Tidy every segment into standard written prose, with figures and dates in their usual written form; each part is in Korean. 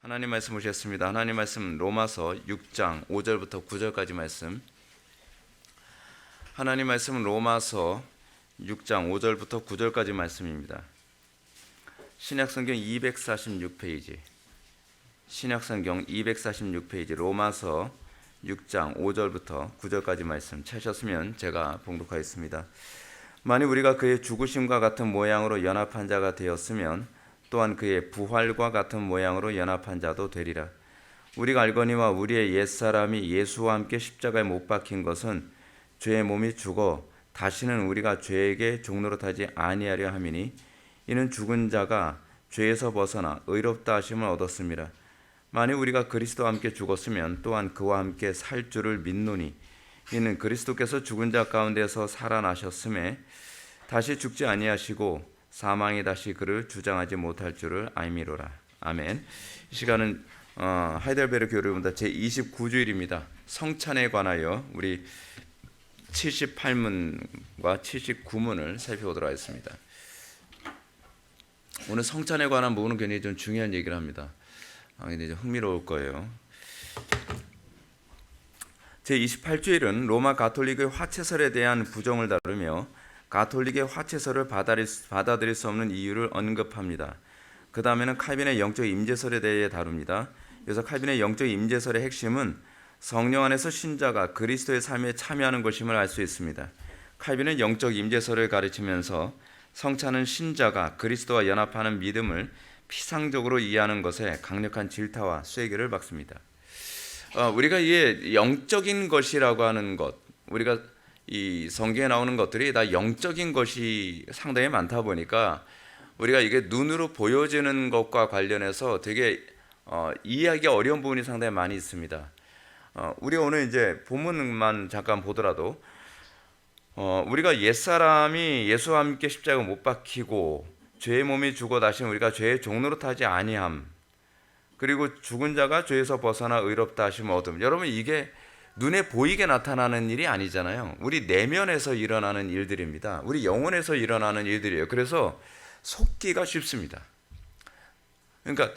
하나님 말씀 보셨습니다. 하나님 말씀 로마서 6장 5절부터 9절까지 말씀. 하나님 말씀은 로마서 6장 5절부터 9절까지 말씀입니다. 신약성경 246페이지. 신약성경 246페이지 로마서 6장 5절부터 9절까지 말씀 찾으셨으면 제가 봉독하겠습니다. 만일 우리가 그의 죽으심과 같은 모양으로 연합한 자가 되었으면 또한 그의 부활과 같은 모양으로 연합한 자도 되리라. 우리가 알거니와 우리의 옛사람이 예수와 함께 십자가에 못 박힌 것은 죄의 몸이 죽어 다시는 우리가 죄에게 종노릇하지 아니하려 함이니 이는 죽은 자가 죄에서 벗어나 의롭다 하심을 얻었습니다. 만일 우리가 그리스도와 함께 죽었으면 또한 그와 함께 살 줄을 믿노니 이는 그리스도께서 죽은 자 가운데서 살아나셨음에 다시 죽지 아니하시고 사망이 다시 그를 주장하지 못할 줄을 알미로라. 아멘. 이 시간은 하이델베르 교리본다 제29주일입니다. 성찬에 관하여 우리 78문과 79문을 살펴보도록 하겠습니다. 오늘 성찬에 관한 부분은 굉장히 좀 중요한 얘기를 합니다. 굉장히 좀 흥미로울 거예요. 제28주일은 로마 가톨릭의 화채설에 대한 부정을 다루며 가톨릭의 화채설을 받아들일 수 없는 이유를 언급합니다. 그 다음에는 칼빈의 영적 임재설에 대해 다룹니다. 그래서 칼빈의 영적 임재설의 핵심은 성령 안에서 신자가 그리스도의 삶에 참여하는 것임을 알 수 있습니다. 칼빈은 영적 임재설을 가르치면서 성찬은 신자가 그리스도와 연합하는 믿음을 피상적으로 이해하는 것에 강력한 질타와 쐐기를 박습니다. 우리가 이게 영적인 것이라고 하는 것, 우리가 이 성경에 나오는 것들이 다 영적인 것이 상당히 많다 보니까 우리가 이게 눈으로 보여지는 것과 관련해서 되게 이해하기 어려운 부분이 상당히 많이 있습니다. 우리가 오늘 이제 본문만 잠깐 보더라도 우리가 옛사람이 예수와 함께 십자가에 못 박히고 죄의 몸이 죽어 다시는 우리가 죄의 종노릇 하지 아니함, 그리고 죽은 자가 죄에서 벗어나 의롭다 하심을 얻음. 여러분, 이게 눈에 보이게 나타나는 일이 아니잖아요. 우리 내면에서 일어나는 일들입니다. 우리 영혼에서 일어나는 일들이에요. 그래서 속기가 쉽습니다. 그러니까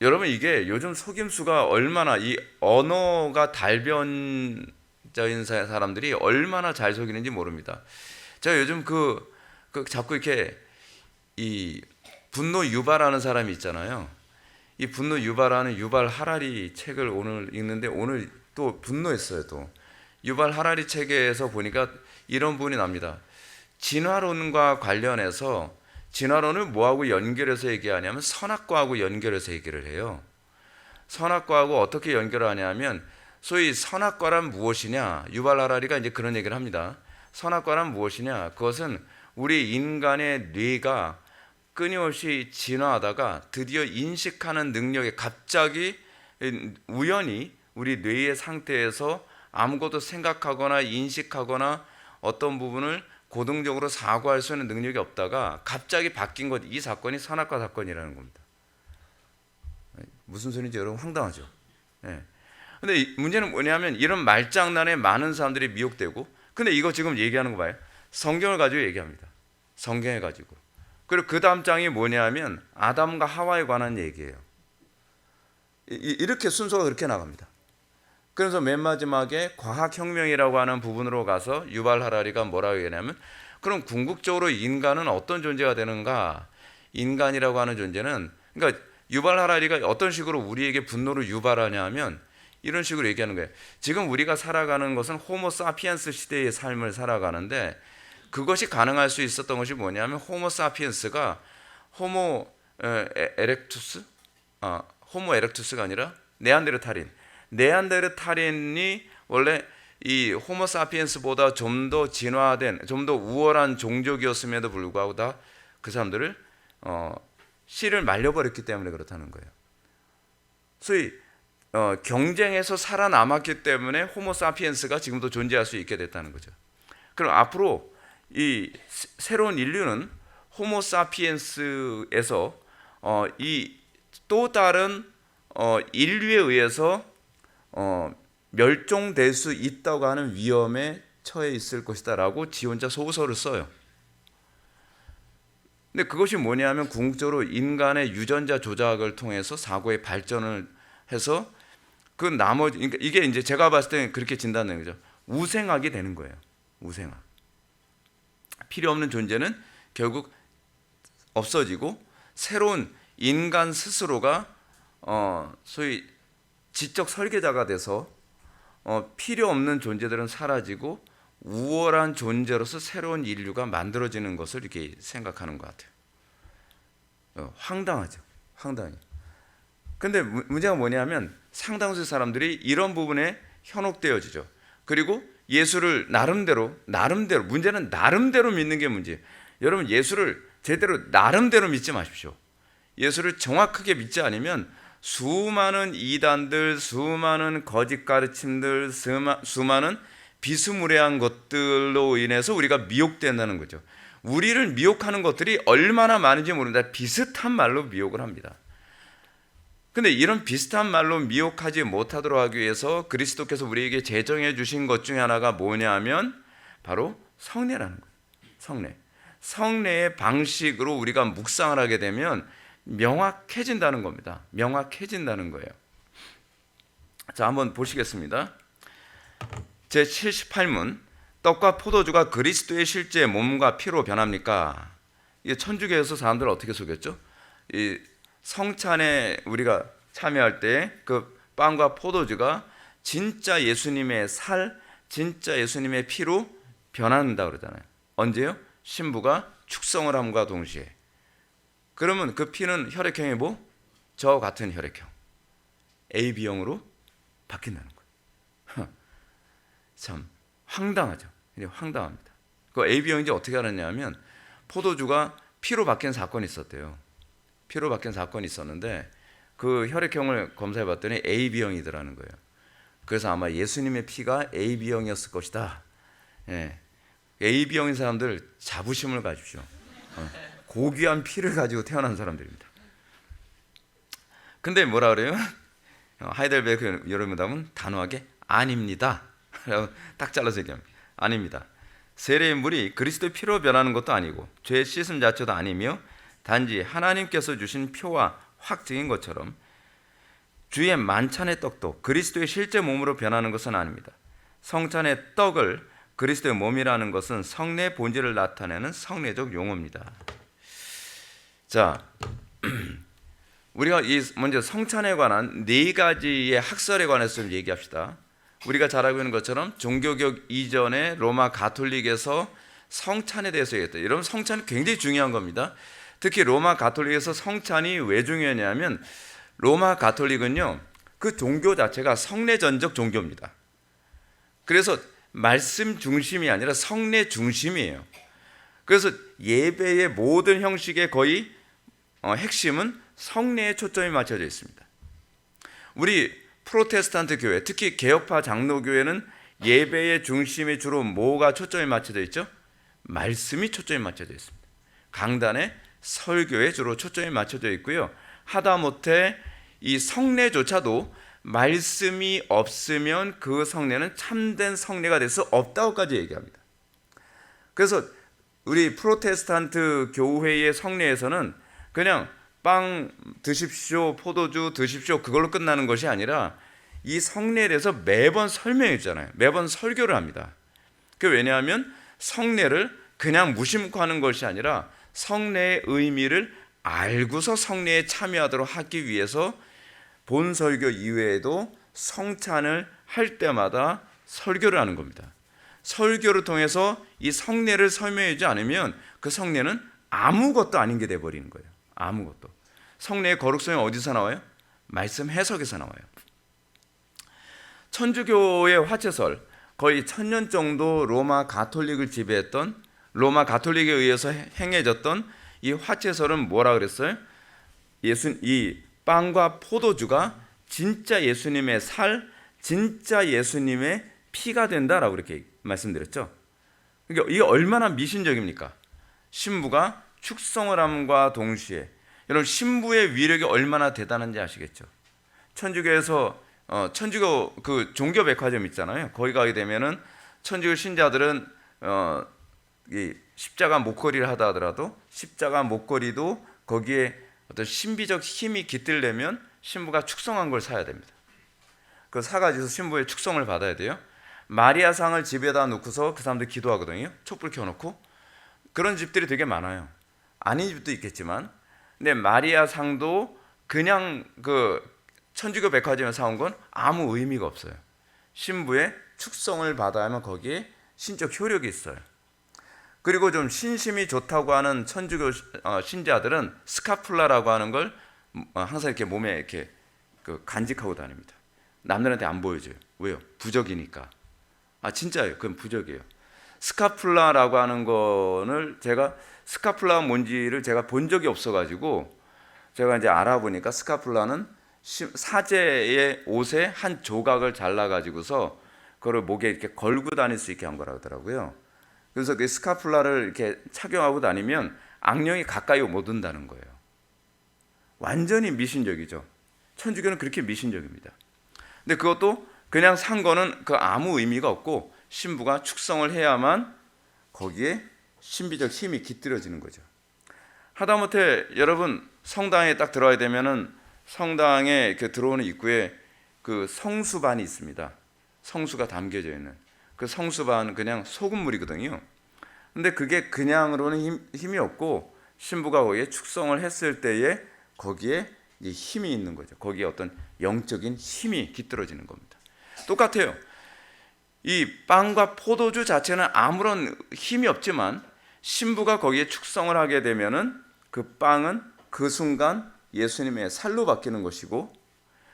여러분, 이게 요즘 속임수가 얼마나, 이 언어가 달변적인 사람들이 얼마나 잘 속이는지 모릅니다. 제가 요즘 자꾸 이렇게 이 분노 유발하는 사람이 있잖아요. 이 분노 유발하는 유발 하라리 책을 오늘 읽는데 오늘 또 분노했어요. 또 유발 하라리 책에서 보니까 이런 부분이 납니다. 진화론과 관련해서 진화론을 뭐하고 연결해서 얘기하냐면 선악과하고 연결해서 얘기를 해요. 선악과하고 어떻게 연결하냐면 소위 선악과란 무엇이냐, 유발 하라리가 이제 그런 얘기를 합니다. 선악과란 무엇이냐, 그것은 우리 인간의 뇌가 끊임없이 진화하다가 드디어 인식하는 능력에 갑자기 우연히 우리 뇌의 상태에서 아무것도 생각하거나 인식하거나 어떤 부분을 고등적으로 사고할 수 있는 능력이 없다가 갑자기 바뀐 것, 이 사건이 선악과 사건이라는 겁니다. 무슨 소리인지 여러분 황당하죠. 근데 문제는 뭐냐면 이런 말장난에 많은 사람들이 미혹되고, 근데 이거 지금 얘기하는 거 봐요. 성경을 가지고 얘기합니다. 성경을 가지고. 그리고 그 다음 장이 뭐냐면 아담과 하와에 관한 얘기예요. 이렇게 순서가 그렇게 나갑니다. 그래서 맨 마지막에 과학혁명이라고 하는 부분으로 가서 유발 하라리가 뭐라고 얘기하냐면, 그럼 궁극적으로 인간은 어떤 존재가 되는가? 인간이라고 하는 존재는, 그러니까 유발 하라리가 어떤 식으로 우리에게 분노를 유발하냐면 이런 식으로 얘기하는 거예요. 지금 우리가 살아가는 것은 호모 사피엔스 시대의 삶을 살아가는데, 그것이 가능할 수 있었던 것이 뭐냐면 호모 사피엔스가 호모 에렉투스, 호모 에렉투스가 아니라 네안데르탈인이 원래 이 호모 사피엔스보다 좀 더 진화된, 좀 더 우월한 종족이었음에도 불구하고 다 그 사람들을 씨를 말려버렸기 때문에 그렇다는 거예요. 소위 경쟁에서 살아남았기 때문에 호모 사피엔스가 지금도 존재할 수 있게 됐다는 거죠. 그럼 앞으로 이 새로운 인류는 호모 사피엔스에서 이 또 다른 인류에 의해서 멸종될 수 있다고 하는 위험에 처해 있을 것이다 라고 지 혼자 소설을 써요. 근데 그것이 뭐냐면 궁극적으로 인간의 유전자 조작을 통해서 사고의 발전을 해서 그 나머지, 그러니까 이게 이제 제가 봤을 때는 그렇게 진단되는 거죠. 우생학이 되는 거예요. 우생학. 필요 없는 존재는 결국 없어지고 새로운 인간 스스로가 소위 지적 설계자가 돼서 필요 없는 존재들은 사라지고 우월한 존재로서 새로운 인류가 만들어지는 것을 이렇게 생각하는 것 같아요. 황당하죠. 황당해. 근데 문제가 뭐냐면 상당수 사람들이 이런 부분에 현혹되어지죠. 그리고 예수를 나름대로 문제는 나름대로 믿는 게 문제예요. 여러분, 예수를 제대로 나름대로 믿지 마십시오. 예수를 정확하게 믿지 않으면 수많은 이단들, 수많은 거짓 가르침들, 수많은 비스무리한 것들로 인해서 우리가 미혹된다는 거죠. 우리를 미혹하는 것들이 얼마나 많은지 모릅니다. 비슷한 말로 미혹을 합니다. 근데 이런 비슷한 말로 미혹하지 못하도록 하기 위해서 그리스도께서 우리에게 제정해 주신 것 중에 하나가 뭐냐 하면 바로 성례라는 거예요. 성례. 성례의 방식으로 우리가 묵상을 하게 되면 명확해진다는 겁니다. 명확해진다는 거예요. 자, 한번 보시겠습니다. 제78문, 떡과 포도주가 그리스도의 실제 몸과 피로 변합니까? 이게 천주교에서 사람들을 어떻게 속였죠? 이 성찬에 우리가 참여할 때 그 빵과 포도주가 진짜 예수님의 살, 진짜 예수님의 피로 변한다 그러잖아요. 언제요? 신부가 축성을 함과 동시에. 그러면 그 피는 혈액형이 뭐? 저와 같은 혈액형, AB형으로 바뀐다는 거예요. 참 황당하죠. 황당합니다. 그 AB형인지 어떻게 알았냐면 포도주가 피로 바뀐 사건이 있었대요. 피로 바뀐 사건이 있었는데 그 혈액형을 검사해 봤더니 AB형이더라는 거예요. 그래서 아마 예수님의 피가 AB형이었을 것이다. 예. AB형인 사람들 자부심을 가지십시오. 고귀한 피를 가지고 태어난 사람들입니다. 근데 뭐라 그래요? 하이델베르크 여러분답은 단호하게 아닙니다. 딱 잘라서 얘기합니다. 아닙니다. 세례의 물이 그리스도의 피로 변하는 것도 아니고 죄의 씻음 자체도 아니며 단지 하나님께서 주신 표와 확증인 것처럼 주의 만찬의 떡도 그리스도의 실제 몸으로 변하는 것은 아닙니다. 성찬의 떡을 그리스도의 몸이라는 것은 성례의 본질을 나타내는 성례적 용어입니다. 자, 우리가 먼저 성찬에 관한 네 가지의 학설에 관해서 좀 얘기합시다. 우리가 잘 알고 있는 것처럼 종교개혁 이전에 로마 가톨릭에서 성찬에 대해서 얘기했다. 여러분, 성찬이 굉장히 중요한 겁니다. 특히 로마 가톨릭에서 성찬이 왜 중요하냐면 로마 가톨릭은요, 그 종교 자체가 성례전적 종교입니다. 그래서 말씀 중심이 아니라 성례 중심이에요. 그래서 예배의 모든 형식의 거의 핵심은 성례에 초점이 맞춰져 있습니다. 우리 프로테스탄트 교회, 특히 개혁파 장로교회는 예배의 중심이 주로 뭐가 초점이 맞춰져 있죠? 말씀이 초점이 맞춰져 있습니다. 강단에 설교에 주로 초점이 맞춰져 있고요. 하다못해 이 성례조차도 말씀이 없으면 그 성례는 참된 성례가 될 수 없다고까지 얘기합니다. 그래서 우리 프로테스탄트 교회의 성례에서는 그냥 빵 드십시오, 포도주 드십시오, 그걸로 끝나는 것이 아니라 이 성례에 대해서 매번 설명해 주잖아요. 매번 설교를 합니다. 왜냐하면 성례를 그냥 무심코 하는 것이 아니라 성례의 의미를 알고서 성례에 참여하도록 하기 위해서 본 설교 이외에도 성찬을 할 때마다 설교를 하는 겁니다. 설교를 통해서 이 성례를 설명해 주지 않으면 그 성례는 아무것도 아닌 게 돼버리는 거예요. 아무것도. 성례의 거룩성이 어디서 나와요? 말씀 해석에서 나와요. 천주교의 화채설, 거의 1000년 정도 로마 가톨릭을 지배했던, 로마 가톨릭에 의해서 행해졌던 이 화채설은 뭐라 그랬어요? 이 빵과 포도주가 진짜 예수님의 살, 진짜 예수님의 피가 된다라고 이렇게 말씀드렸죠. 그러니까 이게 얼마나 미신적입니까? 신부가 축성을 함과 동시에, 여러분, 신부의 위력이 얼마나 대단한지 아시겠죠? 천주교에서 천주교 그 종교 백화점 있잖아요. 거기 가게 되면은 천주교 신자들은 이 십자가 목걸이를 하다 하더라도 십자가 목걸이도 거기에 어떤 신비적 힘이 깃들려면 신부가 축성한 걸 사야 됩니다. 그 사가지고 신부의 축성을 받아야 돼요. 마리아상을 집에다 놓고서 그 사람들 기도하거든요. 촛불 켜놓고. 그런 집들이 되게 많아요. 아닌 집도 있겠지만, 근데 마리아상도 그냥 그 천주교 백화점에 사온 건 아무 의미가 없어요. 신부의 축성을 받아야만 거기에 신적 효력이 있어요. 그리고 좀 신심이 좋다고 하는 천주교 신자들은 스카풀라라고 하는 걸 항상 이렇게 몸에 이렇게 간직하고 다닙니다. 남들한테 안 보여줘요. 왜요? 부적이니까. 진짜예요. 그건 부적이에요. 스카풀라라고 하는 거를 제가 스카풀라가 뭔지를 제가 본 적이 없어가지고 제가 이제 알아보니까 스카풀라는 사제의 옷의 한 조각을 잘라가지고서 그걸 목에 이렇게 걸고 다닐 수 있게 한 거라고 하더라고요. 그래서 그 스카풀라를 이렇게 착용하고 다니면 악령이 가까이 못 온다는 거예요. 완전히 미신적이죠. 천주교는 그렇게 미신적입니다. 근데 그것도 그냥 산 거는 그 아무 의미가 없고 신부가 축성을 해야만 거기에 신비적 힘이 깃들어지는 거죠. 하다못해 여러분 성당에 딱 들어와야 되면은 성당에 들어오는 입구에 그 성수반이 있습니다. 성수가 담겨져 있는 그 성수반은 그냥 소금물이거든요. 근데 그게 그냥으로는 힘이 없고 신부가 거기에 축성을 했을 때에 거기에 힘이 있는 거죠. 거기에 어떤 영적인 힘이 깃들어지는 겁니다. 똑같아요. 이 빵과 포도주 자체는 아무런 힘이 없지만 신부가 거기에 축성을 하게 되면은 그 빵은 그 순간 예수님의 살로 바뀌는 것이고,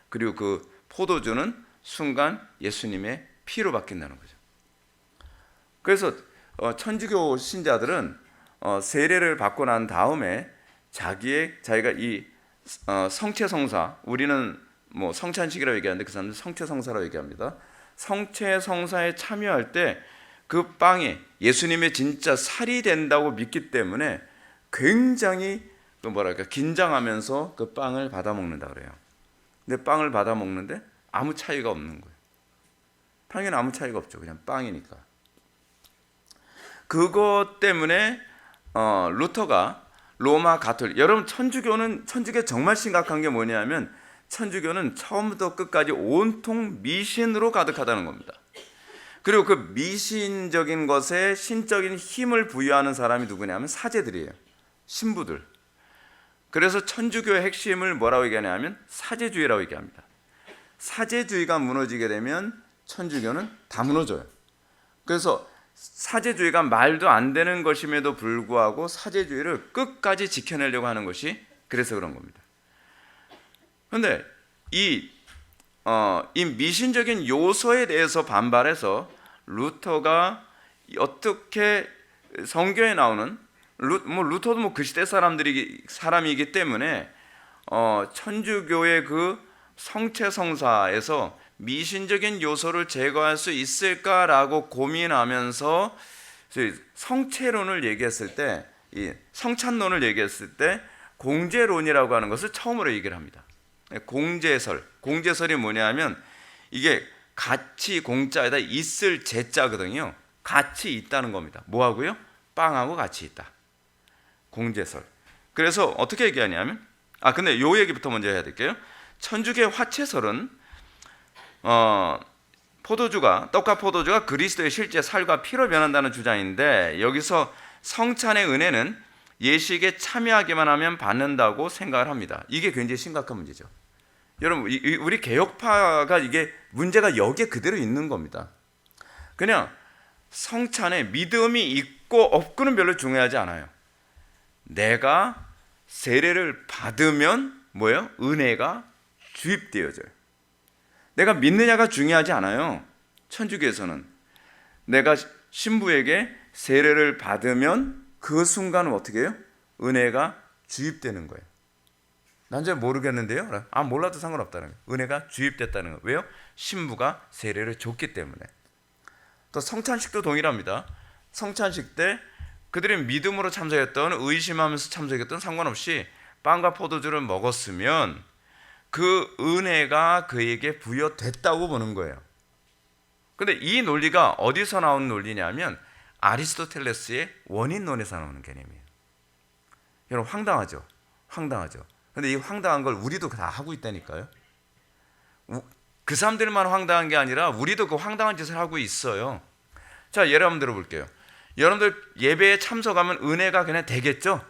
그리고 그 포도주는 순간 예수님의 피로 바뀐다는 거죠. 그래서 천주교 신자들은 세례를 받고 난 다음에 자기가 이 성체성사, 우리는 뭐 성찬식이라고 얘기하는데 그 사람들은 성체성사라고 얘기합니다. 성체성사에 참여할 때 그 빵이 예수님의 진짜 살이 된다고 믿기 때문에 굉장히 긴장하면서 그 빵을 받아 먹는다 그래요. 근데 빵을 받아 먹는데 아무 차이가 없는 거예요. 당연히 아무 차이가 없죠. 그냥 빵이니까. 그것 때문에 루터가 로마 가톨릭, 여러분 천주교 정말 심각한 게 뭐냐면 천주교는 처음부터 끝까지 온통 미신으로 가득하다는 겁니다. 그리고 그 미신적인 것에 신적인 힘을 부여하는 사람이 누구냐면 사제들이에요. 신부들. 그래서 천주교의 핵심을 뭐라고 얘기하냐면 사제주의라고 얘기합니다. 사제주의가 무너지게 되면 천주교는 다 무너져요. 그래서 사제주의가 말도 안 되는 것임에도 불구하고 사제주의를 끝까지 지켜내려고 하는 것이 그래서 그런 겁니다. 그런데 이 미신적인 요소에 대해서 반발해서 루터가 어떻게 성경에 나오는 루터도 그 시대 사람이기 때문에 천주교의 그 성체성사에서 미신적인 요소를 제거할 수 있을까라고 고민하면서 성체론을 얘기했을 때, 이 성찬론을 얘기했을 때 공제론이라고 하는 것을 처음으로 얘기를 합니다. 공제설이 뭐냐면 이게 같이 공자에다 있을 제자거든요. 같이 있다는 겁니다. 뭐하고요? 빵하고 같이 있다. 공제설. 그래서 어떻게 얘기하냐면 근데 요 얘기부터 먼저 해야 될게요. 천주교의 화채설은 떡과 포도주가 그리스도의 실제 살과 피로 변한다는 주장인데, 여기서 성찬의 은혜는 예식에 참여하기만 하면 받는다고 생각을 합니다. 이게 굉장히 심각한 문제죠. 여러분, 우리 개혁파가 이게 문제가 여기에 그대로 있는 겁니다. 그냥 성찬에 믿음이 있고 없고는 별로 중요하지 않아요. 내가 세례를 받으면 뭐예요? 은혜가 주입되어져요. 내가 믿느냐가 중요하지 않아요. 천주교에서는 내가 신부에게 세례를 받으면 그 순간은 어떻게 해요? 은혜가 주입되는 거예요. 난 잘 모르겠는데요. 몰라도 상관없다는 거예요. 은혜가 주입됐다는 거예요. 왜요? 신부가 세례를 줬기 때문에. 또 성찬식도 동일합니다. 성찬식 때 그들이 믿음으로 참석했던, 의심하면서 참석했던 상관없이 빵과 포도주를 먹었으면 그 은혜가 그에게 부여됐다고 보는 거예요. 근데 이 논리가 어디서 나온 논리냐면 아리스토텔레스의 원인론에서 나오는 개념이에요. 여러분 황당하죠? 황당하죠? 근데 이 황당한 걸 우리도 다 하고 있다니까요. 그 사람들만 황당한 게 아니라 우리도 그 황당한 짓을 하고 있어요. 자, 예를 한번 들어볼게요. 여러분들 예배에 참석하면 은혜가 그냥 되겠죠?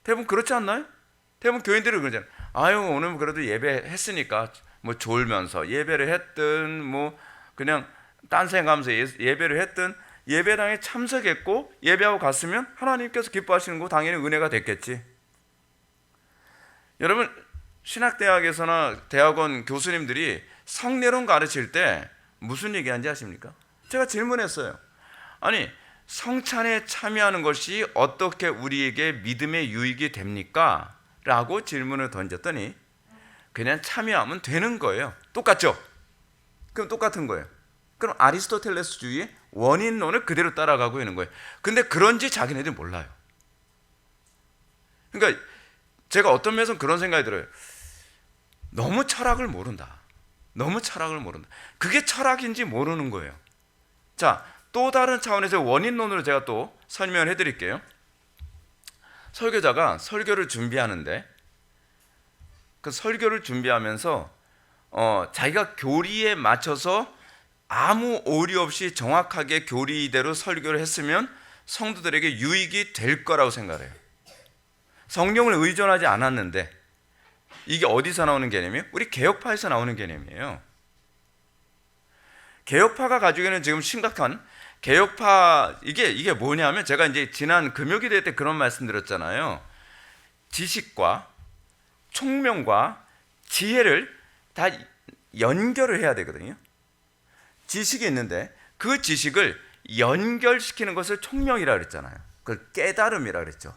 대부분 그렇지 않나요? 대부분 교인들이 그러잖아요. 아유, 오늘 그래도 예배했으니까 뭐 졸면서 예배를 했든 뭐 그냥 딴 생각하면서 예배를 했든 예배당에 참석했고 예배하고 갔으면 하나님께서 기뻐하시는 거 당연히 은혜가 됐겠지. 여러분 신학대학에서나 대학원 교수님들이 성례론 가르칠 때 무슨 얘기하는지 아십니까? 제가 질문했어요. 아니, 성찬에 참여하는 것이 어떻게 우리에게 믿음의 유익이 됩니까? 라고 질문을 던졌더니 그냥 참여하면 되는 거예요. 똑같죠? 그럼 똑같은 거예요. 그럼 아리스토텔레스주의의 원인론을 그대로 따라가고 있는 거예요. 근데 그런지 자기네들이 몰라요. 그러니까 제가 어떤 면에서는 그런 생각이 들어요. 너무 철학을 모른다. 너무 철학을 모른다. 그게 철학인지 모르는 거예요. 자, 또 다른 차원에서 원인론으로 제가 또 설명을 해드릴게요. 설교자가 설교를 준비하는데 그 설교를 준비하면서 자기가 교리에 맞춰서 아무 오류 없이 정확하게 교리대로 설교를 했으면 성도들에게 유익이 될 거라고 생각해요. 성경을 의존하지 않았는데 이게 어디서 나오는 개념이에요? 우리 개혁파에서 나오는 개념이에요. 개혁파가 가지고 있는 지금 심각한 개혁파 이게 뭐냐면 제가 이제 지난 금요기도 때 그런 말씀드렸잖아요. 지식과 총명과 지혜를 다 연결을 해야 되거든요. 지식이 있는데 그 지식을 연결시키는 것을 총명이라 그랬잖아요. 그걸 깨달음이라 그랬죠.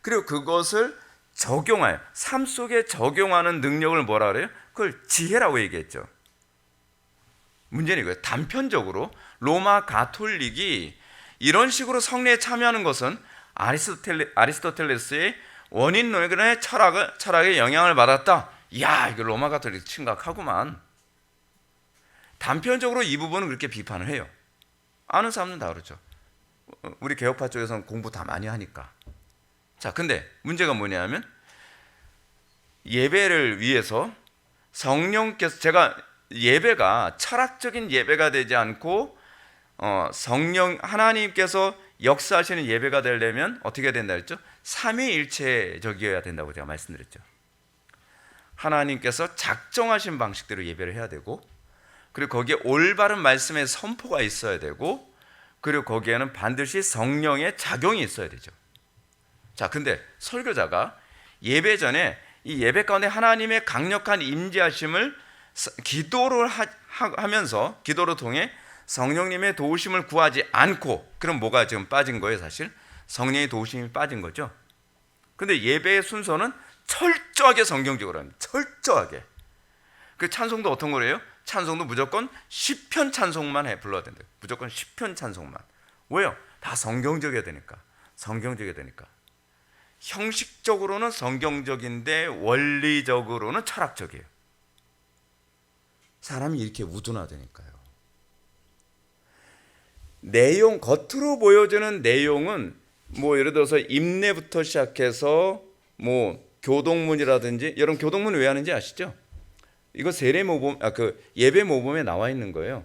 그리고 그것을 적용하여 삶 속에 적용하는 능력을 뭐라 그래요? 그걸 지혜라고 얘기했죠. 문제는 이거예요. 단편적으로 로마 가톨릭이 이런 식으로 성례에 참여하는 것은 아리스토텔레스의 원인론의 철학에 영향을 받았다. 이야, 이거 로마 가톨릭 심각하구만. 단편적으로 이 부분은 그렇게 비판을 해요. 아는 사람은 다 그렇죠. 우리 개혁파 쪽에서는 공부 다 많이 하니까. 자, 근데 문제가 뭐냐면 예배를 위해서 성령께서 제가 예배가 철학적인 예배가 되지 않고 성령 하나님께서 역사하시는 예배가 되려면 어떻게 된다 했죠? 삼위일체적이어야 된다고 제가 말씀드렸죠. 하나님께서 작정하신 방식대로 예배를 해야 되고 그리고 거기에 올바른 말씀의 선포가 있어야 되고 그리고 거기에는 반드시 성령의 작용이 있어야 되죠. 자, 근데 설교자가 예배 전에 이 예배 가운데 하나님의 강력한 임재하심을 기도를 하면서 기도를 통해 성령님의 도우심을 구하지 않고 그럼 뭐가 지금 빠진 거예요? 사실 성령의 도우심이 빠진 거죠. 근데 예배의 순서는 철저하게 성경적으로 합니다. 철저하게. 그 찬송도 어떤 거래요? 찬송도 무조건 시편 찬송만 불러야 된대요. 무조건 시편 찬송만. 왜요? 다 성경적이어야 되니까. 성경적이어야 되니까. 형식적으로는 성경적인데 원리적으로는 철학적이에요. 사람이 이렇게 우둔하다니까요. 내용, 겉으로 보여주는 내용은 뭐 예를 들어서 임내부터 시작해서 뭐 교동문이라든지, 여러분 교동문 왜 하는지 아시죠? 이거 세례 모범, 그 예배 모범에 나와 있는 거예요.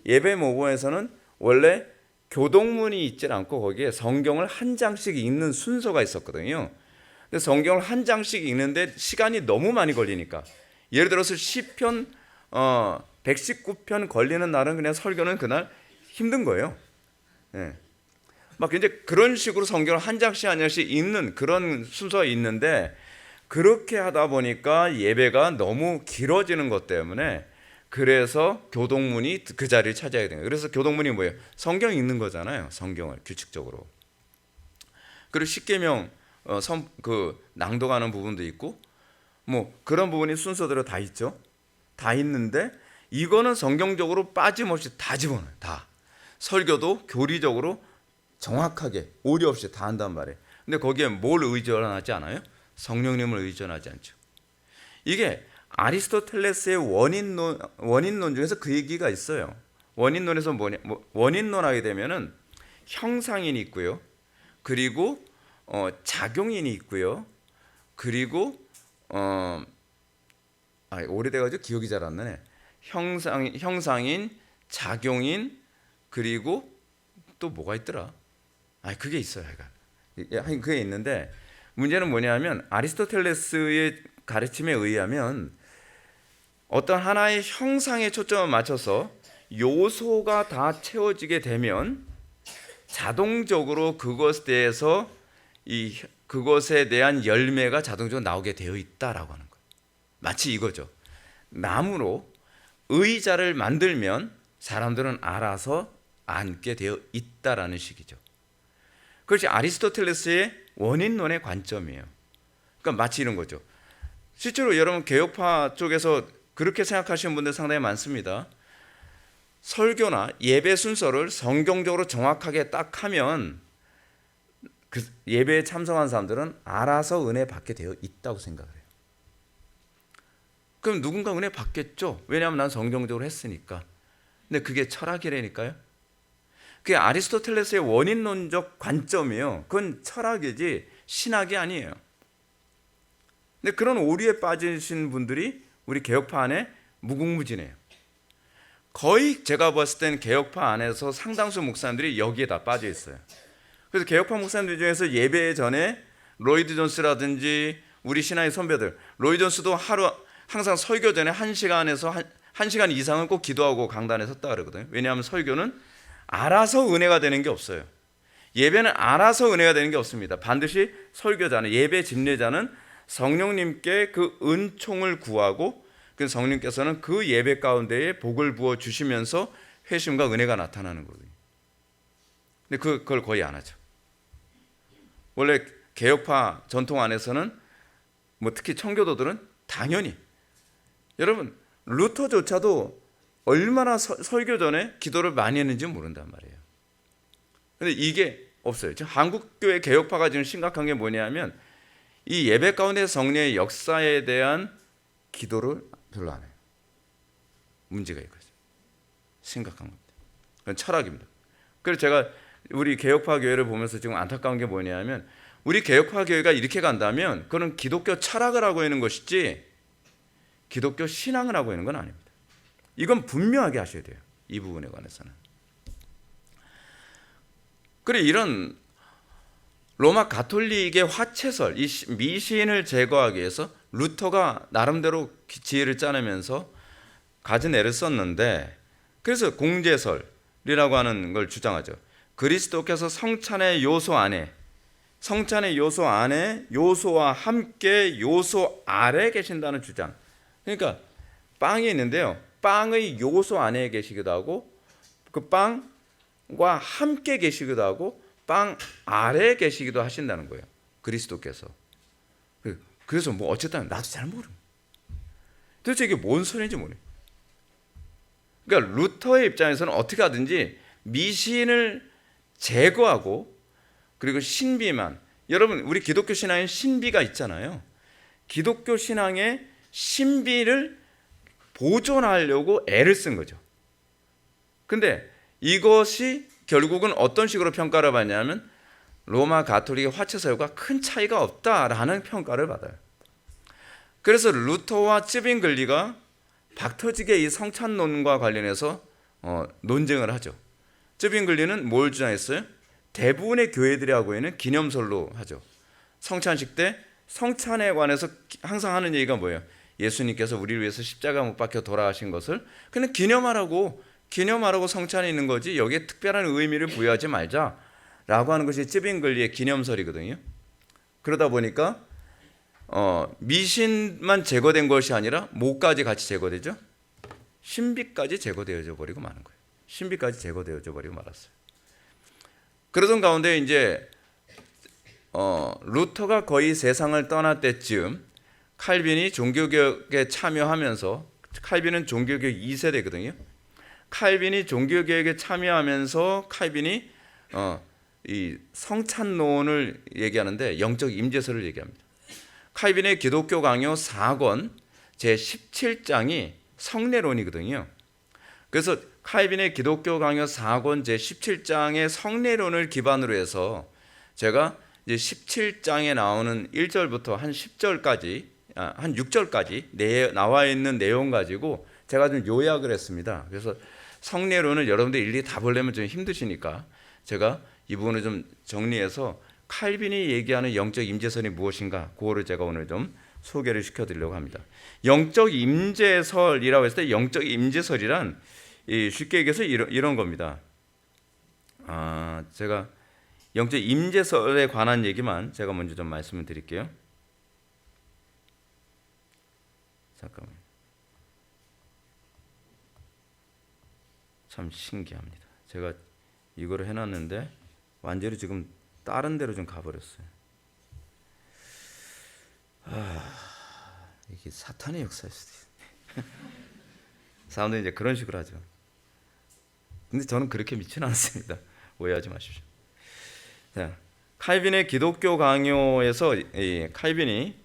예배 모범에서는 원래 교동문이 있질 않고 거기에 성경을 한 장씩 읽는 순서가 있었거든요. 근데 성경을 한 장씩 읽는데 시간이 너무 많이 걸리니까 예를 들어서 시편 119편 걸리는 날은 그냥 설교는 그날 힘든 거예요. 예. 막 이제 그런 식으로 성경을 한 장씩 한 장씩 읽는 그런 순서가 있는데 그렇게 하다 보니까 예배가 너무 길어지는 것 때문에 그래서 교동문이 그 자리를 차지하게 된 거예요. 그래서 교동문이 뭐예요? 성경 읽는 거잖아요. 성경을 규칙적으로. 그리고 십계명 그 낭독하는 부분도 있고 뭐 그런 부분이 순서대로 다 있죠. 다 있는데 이거는 성경적으로 빠짐없이 다 집어넣어요. 다. 설교도 교리적으로 정확하게 오류 없이 다 한단 말이에요. 근데 거기에 뭘 의존하지 않아요? 성령님을 의존하지 않죠. 이게 아리스토텔레스의 원인론 중에서 그 얘기가 있어요. 원인론에서 원인론하게 되면은 형상인이 있고요. 그리고 작용인이 있고요. 그리고 오래돼가지고 기억이 잘 안 나네. 형상인, 작용인, 그리고 또 뭐가 있더라? 그게 있어요. 그게 있는데 문제는 뭐냐면 아리스토텔레스의 가르침에 의하면 어떤 하나의 형상에 초점을 맞춰서 요소가 다 채워지게 되면 자동적으로 그것에 대해서 그것에 대한 열매가 자동적으로 나오게 되어 있다라고 하는 거예요. 마치 이거죠. 나무로 의자를 만들면 사람들은 알아서 앉게 되어 있다라는 식이죠. 그것이 아리스토텔레스의 원인론의 관점이에요. 그러니까 마치 이런 거죠. 실제로 여러분 개혁파 쪽에서 그렇게 생각하시는 분들 상당히 많습니다. 설교나 예배 순서를 성경적으로 정확하게 딱 하면 그 예배에 참석한 사람들은 알아서 은혜 받게 되어 있다고 생각을 해요. 그럼 누군가 은혜 받겠죠. 왜냐하면 난 성경적으로 했으니까. 근데 그게 철학이라니까요. 그게 아리스토텔레스의 원인론적 관점이에요. 그건 철학이지 신학이 아니에요. 근데 그런 오류에 빠지신 분들이 우리 개혁파 안에 무궁무진해요. 거의 제가 봤을 땐 개혁파 안에서 상당수 목사님들이 여기에 다 빠져 있어요. 그래서 개혁파 목사님들 중에서 예배 전에 로이드 존스라든지 우리 신화의 선배들, 로이드 존스도 항상 설교 전에 1시간에서 1시간 이상은 꼭 기도하고 강단에 섰다 그러거든요. 왜냐하면 설교는 알아서 은혜가 되는 게 없어요. 예배는 알아서 은혜가 되는 게 없습니다. 반드시 설교자는, 예배 집례자는 성령님께 그 은총을 구하고 그 성령께서는 그 예배 가운데에 복을 부어 주시면서 회심과 은혜가 나타나는 거거든요. 근데 그걸 거의 안 하죠. 원래 개혁파 전통 안에서는 특히 청교도들은 당연히, 여러분 루터조차도 얼마나 설교 전에 기도를 많이 했는지 모른단 말이에요. 근데 이게 없어요. 지금 한국교회 개혁파가 지금 심각한 게 뭐냐면 이 예배 가운데 성령의 역사에 대한 기도를 별로 안 해요. 문제가 이거죠. 심각한 겁니다. 그건 철학입니다. 그래서 제가 우리 개혁파 교회를 보면서 지금 안타까운 게 뭐냐면 우리 개혁파 교회가 이렇게 간다면 그건 기독교 철학을 하고 있는 것이지 기독교 신앙을 하고 있는 건 아닙니다. 이건 분명하게 하셔야 돼요. 이 부분에 관해서는. 그래, 이런 로마 가톨릭의 화채설, 이 미시인을 제거하기 위해서 루터가 나름대로 지혜를 짜내면서 가진 애를 썼는데, 그래서 공제설이라고 하는 걸 주장하죠. 그리스도께서 성찬의 요소 안에, 성찬의 요소 안에 요소와 함께 요소 아래 계신다는 주장. 그러니까 빵이 있는데요, 빵의 요소 안에 계시기도 하고 그 빵과 함께 계시기도 하고 빵 아래에 계시기도 하신다는 거예요. 그리스도께서. 그래서 어쨌든 나도 잘 모르는, 도대체 이게 뭔 소리인지 모르는. 그러니까 루터의 입장에서는 어떻게 하든지 미신을 제거하고 그리고 신비만, 여러분 우리 기독교 신앙에 신비가 있잖아요. 기독교 신앙의 신비를 보존하려고 애를 쓴 거죠. 근데 이것이 결국은 어떤 식으로 평가를 받냐면 로마 가톨릭의 화채설과 큰 차이가 없다라는 평가를 받아요. 그래서 루터와 쯔빙글리가 박터지게 이 성찬론과 관련해서 논쟁을 하죠. 쯔빙글리는 뭘 주장했어요? 대부분의 교회들이 하고 있는 기념설로 하죠. 성찬식 때 성찬에 관해서 항상 하는 얘기가 뭐예요? 예수님께서 우리를 위해서 십자가 못 박혀 돌아가신 것을 그냥 기념하라고 성찬이 있는 거지 여기에 특별한 의미를 부여하지 말자라고 하는 것이 쯔빙글리의 기념설이거든요. 그러다 보니까 미신만 제거된 것이 아니라 뭐까지 같이 제거되죠? 신비까지 제거되어져 버리고 마는 거예요. 신비까지 제거되어져 버리고 말았어요. 그러던 가운데 이제 루터가 거의 세상을 떠날 때쯤 칼빈이 종교개혁에 참여하면서, 칼빈은 종교개혁 2세대거든요. 칼빈이 종교개혁에 참여하면서 칼빈이 이 성찬론을 얘기하는데 영적 임재설을 얘기합니다. 칼빈의 기독교 강요 4권 제17장이 성례론이거든요. 그래서 칼빈의 기독교 강요 4권 제17장의 성례론을 기반으로 해서 제가 이제 17장에 나오는 1절부터 한 10절까지, 한 6절까지 나와 있는 내용 가지고 제가 좀 요약을 했습니다. 그래서 성례론을 여러분들 일일이 다 보려면 좀 힘드시니까 제가 이 부분을 좀 정리해서 칼빈이 얘기하는 영적 임재설이 무엇인가, 그거를 제가 오늘 좀 소개를 시켜드리려고 합니다. 영적 임재설이라고 했을 때, 영적 임재설이란 쉽게 얘기해서 이런 겁니다. 제가 영적 임재설에 관한 얘기만 제가 먼저 좀 말씀을 드릴게요. 잠깐만. 참 신기합니다. 제가 이거를 해놨는데 완전히 지금 다른 데로 좀 가버렸어요. 이게 사탄의 역사일 수도 있어요. 사람들이 이제 그런 식으로 하죠. 근데 저는 그렇게 믿지는 않습니다. 오해하지 마십시오. 자, 칼빈의 기독교 강요에서 칼빈이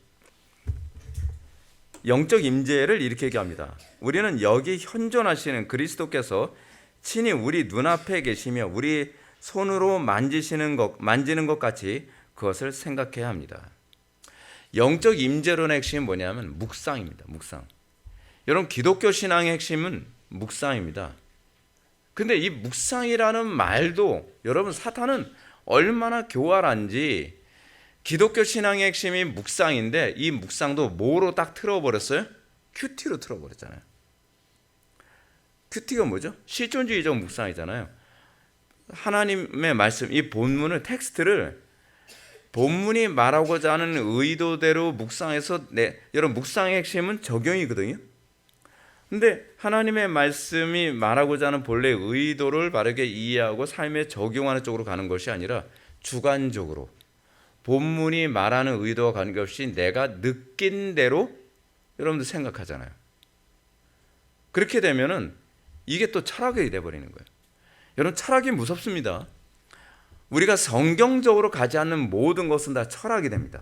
영적 임재를 이렇게 얘기합니다. 우리는 여기 현존하시는 그리스도께서 친히 우리 눈앞에 계시며 우리 손으로 만지는 것 같이 그것을 생각해야 합니다. 영적 임재론의 핵심은 뭐냐면 묵상입니다. 묵상. 여러분, 기독교 신앙의 핵심은 묵상입니다. 근데 이 묵상이라는 말도, 여러분, 사탄은 얼마나 교활한지, 기독교 신앙의 핵심이 묵상인데 이 묵상도 뭐로 딱 틀어버렸어요? 큐티로 틀어버렸잖아요. 큐티가 뭐죠? 실존주의적 묵상이잖아요. 하나님의 말씀, 이 본문을, 텍스트를 본문이 말하고자 하는 의도대로 묵상해서, 여러분, 묵상의 핵심은 적용이거든요. 근데 하나님의 말씀이 말하고자 하는 본래의 의도를 바르게 이해하고 삶에 적용하는 쪽으로 가는 것이 아니라 주관적으로 본문이 말하는 의도와 관계없이 내가 느낀 대로 여러분들 생각하잖아요. 그렇게 되면은 이게 또 철학이 돼버리는 거예요. 여러분, 철학이 무섭습니다. 우리가 성경적으로 가지 않는 모든 것은 다 철학이 됩니다.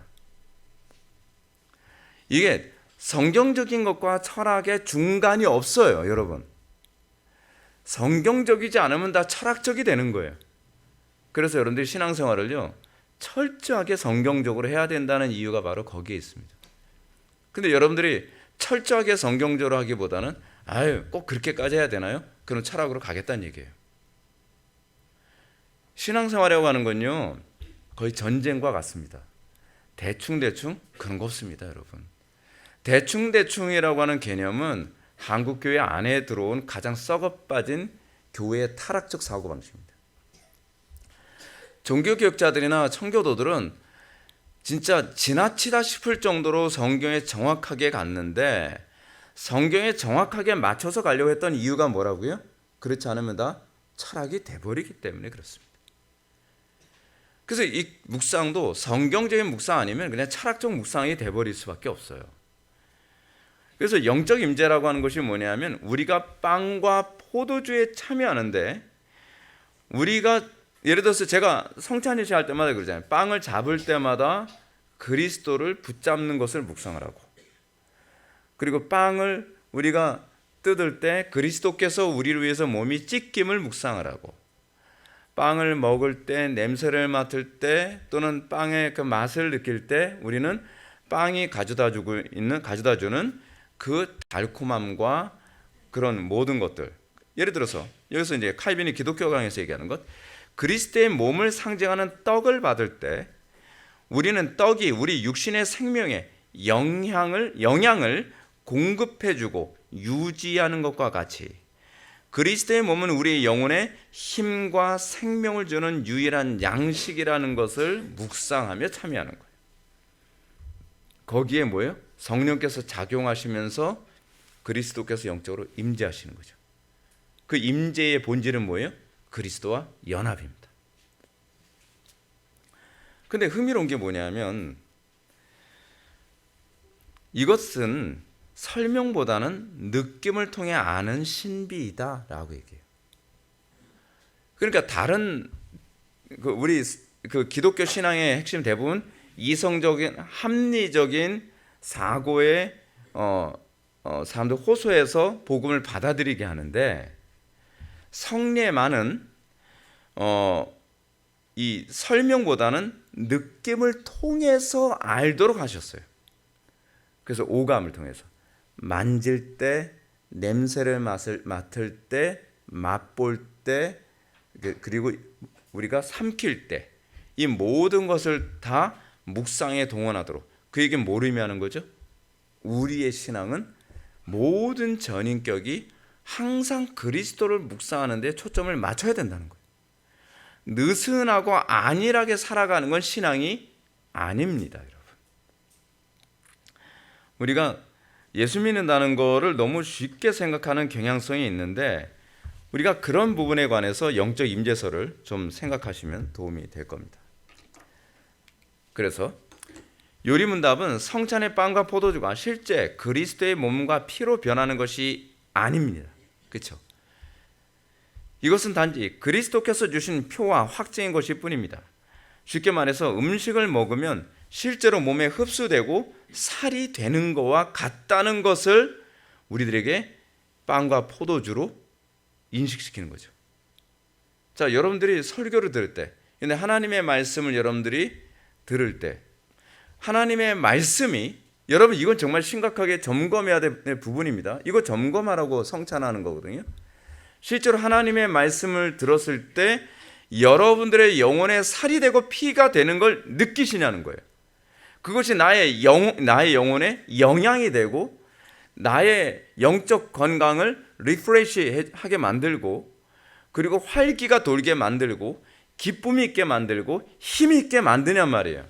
이게 성경적인 것과 철학의 중간이 없어요, 여러분. 성경적이지 않으면 다 철학적이 되는 거예요. 그래서 여러분들이 신앙생활을요, 철저하게 성경적으로 해야 된다는 이유가 바로 거기에 있습니다. 근데 여러분들이 철저하게 성경적으로 하기보다는 꼭 그렇게까지 해야 되나요? 그럼 철학으로 가겠다는 얘기예요. 신앙생활이라고 하는 건요, 거의 전쟁과 같습니다. 대충 그런 거 없습니다, 여러분. 대충이라고 하는 개념은 한국교회 안에 들어온 가장 썩어빠진 교회의 타락적 사고방식입니다. 종교개혁자들이나 청교도들은 진짜 지나치다 싶을 정도로 성경에 정확하게 갔는데, 성경에 정확하게 맞춰서 가려고 했던 이유가 뭐라고요? 그렇지 않으면 다 철학이 돼버리기 때문에 그렇습니다. 그래서 이 묵상도 성경적인 묵상 아니면 그냥 철학적 묵상이 돼버릴 수밖에 없어요. 그래서 영적 임재라고 하는 것이 뭐냐면, 우리가 빵과 포도주에 참여하는데, 우리가 예를 들어서 제가 성찬일치 할 때마다 그러잖아요. 빵을 잡을 때마다 그리스도를 붙잡는 것을 묵상을 하고, 그리고 빵을 우리가 뜯을 때 그리스도께서 우리를 위해서 몸이 찢김을 묵상을 하고, 빵을 먹을 때, 냄새를 맡을 때, 또는 빵의 그 맛을 느낄 때 우리는 빵이 가져다 주는 그 달콤함과 그런 모든 것들. 예를 들어서 여기서 이제 칼빈이 기독교 강에서 얘기하는 것, 그리스도의 몸을 상징하는 떡을 받을 때 우리는 떡이 우리 육신의 생명에 영향을 공급해주고 유지하는 것과 같이, 그리스도의 몸은 우리의 영혼에 힘과 생명을 주는 유일한 양식이라는 것을 묵상하며 참여하는 거예요. 거기에 뭐예요? 성령께서 작용하시면서 그리스도께서 영적으로 임재하시는 거죠. 그 임재의 본질은 뭐예요? 그리스도와 연합입니다. 근데 흥미로운 게 뭐냐면, 이것은 설명보다는 느낌을 통해 아는 신비이다라고 얘기해요. 그러니까 다른 우리 기독교 신앙의 핵심 대부분 이성적인 합리적인 사고에 사람들 호소해서 복음을 받아들이게 하는데, 성례만은 이 설명보다는 느낌을 통해서 알도록 하셨어요. 그래서 오감을 통해서 만질 때, 냄새를 맡을 때, 맛볼 때, 그리고 우리가 삼킬 때, 이 모든 것을 다 묵상에 동원하도록. 그 얘기는 뭘 의미하는 거죠? 우리의 신앙은 모든 전인격이 항상 그리스도를 묵상하는 데 초점을 맞춰야 된다는 거예요. 느슨하고 안일하게 살아가는 건 신앙이 아닙니다, 여러분. 우리가 예수 믿는다는 거를 너무 쉽게 생각하는 경향성이 있는데, 우리가 그런 부분에 관해서 영적 임재서를 좀 생각하시면 도움이 될 겁니다. 그래서 요리문답은 성찬의 빵과 포도주가 실제 그리스도의 몸과 피로 변하는 것이 아닙니다. 그렇죠? 이것은 단지 그리스도께서 주신 표와 확증인 것일 뿐입니다. 쉽게 말해서 음식을 먹으면 실제로 몸에 흡수되고 살이 되는 것과 같다는 것을 우리들에게 빵과 포도주로 인식시키는 거죠. 자, 여러분들이 설교를 들을 때, 근데 하나님의 말씀을 여러분들이 들을 때, 하나님의 말씀이, 여러분 이건 정말 심각하게 점검해야 될 부분입니다. 이거 점검하라고 성찬하는 거거든요. 실제로 하나님의 말씀을 들었을 때 여러분들의 영혼에 살이 되고 피가 되는 걸 느끼시냐는 거예요. 그것이 나의 영혼에 영향이 되고 나의 영적 건강을 리프레시하게 만들고, 그리고 활기가 돌게 만들고 기쁨이 있게 만들고 힘이 있게 만드냔 말이에요.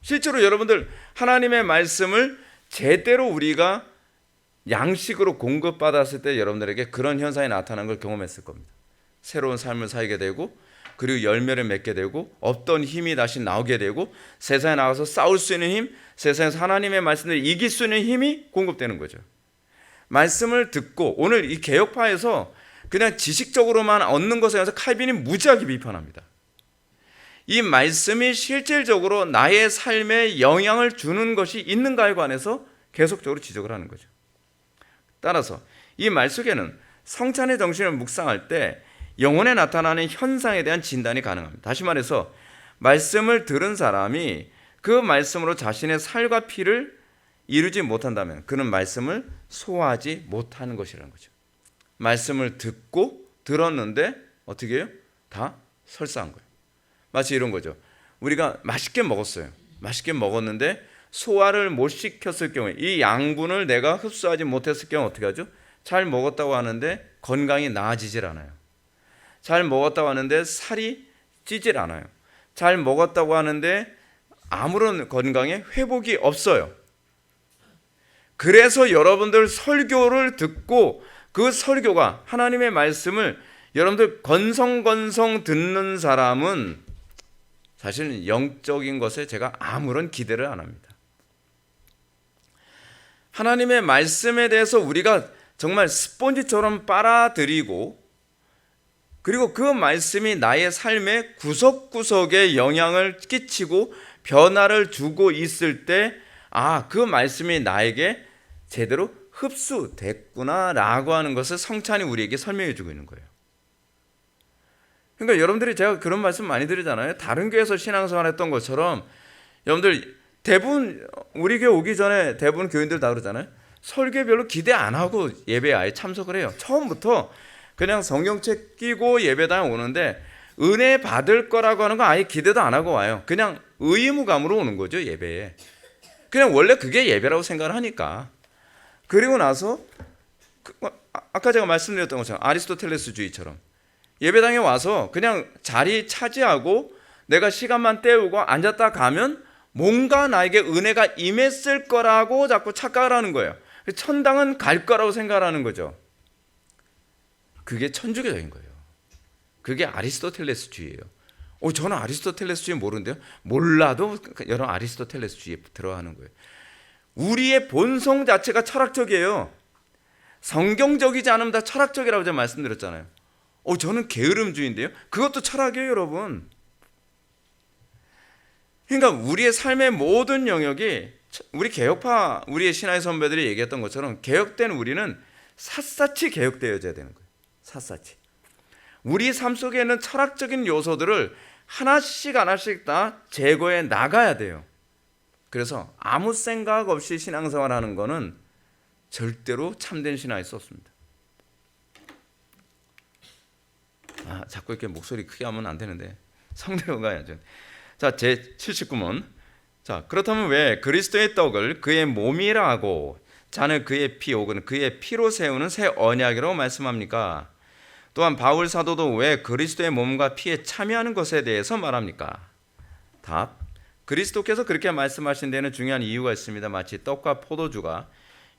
실제로 여러분들 하나님의 말씀을 제대로 우리가 양식으로 공급받았을 때 여러분들에게 그런 현상이 나타나는 걸 경험했을 겁니다. 새로운 삶을 살게 되고, 그리고 열매를 맺게 되고, 없던 힘이 다시 나오게 되고, 세상에 나가서 싸울 수 있는 힘, 세상에서 하나님의 말씀을 이길 수 있는 힘이 공급되는 거죠. 말씀을 듣고, 오늘 이 개혁파에서 그냥 지식적으로만 얻는 것에 대해서 칼빈이 무지하게 비판합니다. 이 말씀이 실질적으로 나의 삶에 영향을 주는 것이 있는가에 관해서 계속적으로 지적을 하는 거죠. 따라서 이 말 속에는 성찬의 정신을 묵상할 때 영혼에 나타나는 현상에 대한 진단이 가능합니다. 다시 말해서 말씀을 들은 사람이 그 말씀으로 자신의 살과 피를 이루지 못한다면 그는 말씀을 소화하지 못하는 것이라는 거죠. 말씀을 듣고 들었는데 어떻게 해요? 다 설사한 거예요. 마치 이런 거죠. 우리가 맛있게 먹었어요. 맛있게 먹었는데 소화를 못 시켰을 경우에, 이 양분을 내가 흡수하지 못했을 경우 어떻게 하죠? 잘 먹었다고 하는데 건강이 나아지질 않아요. 잘 먹었다고 하는데 살이 찌질 않아요. 잘 먹었다고 하는데 아무런 건강에 회복이 없어요. 그래서 여러분들 설교를 듣고 그 설교가 하나님의 말씀을 여러분들 건성건성 듣는 사람은 사실은 영적인 것에 제가 아무런 기대를 안 합니다. 하나님의 말씀에 대해서 우리가 정말 스폰지처럼 빨아들이고, 그리고 그 말씀이 나의 삶의 구석구석에 영향을 끼치고 변화를 주고 있을 때, 아, 그 말씀이 나에게 제대로 흡수됐구나라고 하는 것을 성찬이 우리에게 설명해 주고 있는 거예요. 그러니까 여러분들이, 제가 그런 말씀 많이 드리잖아요. 다른 교회에서 신앙생활 했던 것처럼 여러분들 대부분 우리 교회 오기 전에 대부분 교인들 다 그러잖아요. 설교에 별로 기대 안 하고 예배에 아예 참석을 해요. 처음부터 그냥 성경책 끼고 예배당에 오는데 은혜 받을 거라고 하는 거 아예 기대도 안 하고 와요. 그냥 의무감으로 오는 거죠, 예배에. 그냥 원래 그게 예배라고 생각을 하니까. 그리고 나서 아까 제가 말씀드렸던 것처럼 아리스토텔레스주의처럼 예배당에 와서 그냥 자리 차지하고 내가 시간만 때우고 앉았다 가면 뭔가 나에게 은혜가 임했을 거라고 자꾸 착각을 하는 거예요. 천당은 갈 거라고 생각하는 거죠. 그게 천주교적인 거예요. 그게 아리스토텔레스주의예요. 저는 아리스토텔레스주의 모르는데요. 몰라도 여러분 아리스토텔레스주의에 들어가는 거예요. 우리의 본성 자체가 철학적이에요. 성경적이지 않으면 다 철학적이라고 제가 말씀드렸잖아요. 저는 게으름주의인데요. 그것도 철학이에요, 여러분. 그러니까 우리의 삶의 모든 영역이, 우리 개혁파, 우리의 신화의 선배들이 얘기했던 것처럼 개혁된 우리는 샅샅이 개혁되어져야 되는 거예요. 샅샅이. 우리 삶 속에 있는 철학적인 요소들을 하나씩 하나씩 다 제거해 나가야 돼요. 그래서 아무 생각 없이 신앙생활하는 거는 절대로 참된 신앙일 수 없습니다. 자꾸 이렇게 목소리 크게 하면 안 되는데 성대로 가야죠. 자, 제 79문. 자, 그렇다면 왜 그리스도의 떡을 그의 몸이라 하고 잔을 그의 피 혹은 그의 피로 세우는 새 언약이라고 말씀합니까? 또한 바울 사도도 왜 그리스도의 몸과 피에 참여하는 것에 대해서 말합니까? 답. 그리스도께서 그렇게 말씀하신 데는 중요한 이유가 있습니다. 마치 떡과 포도주가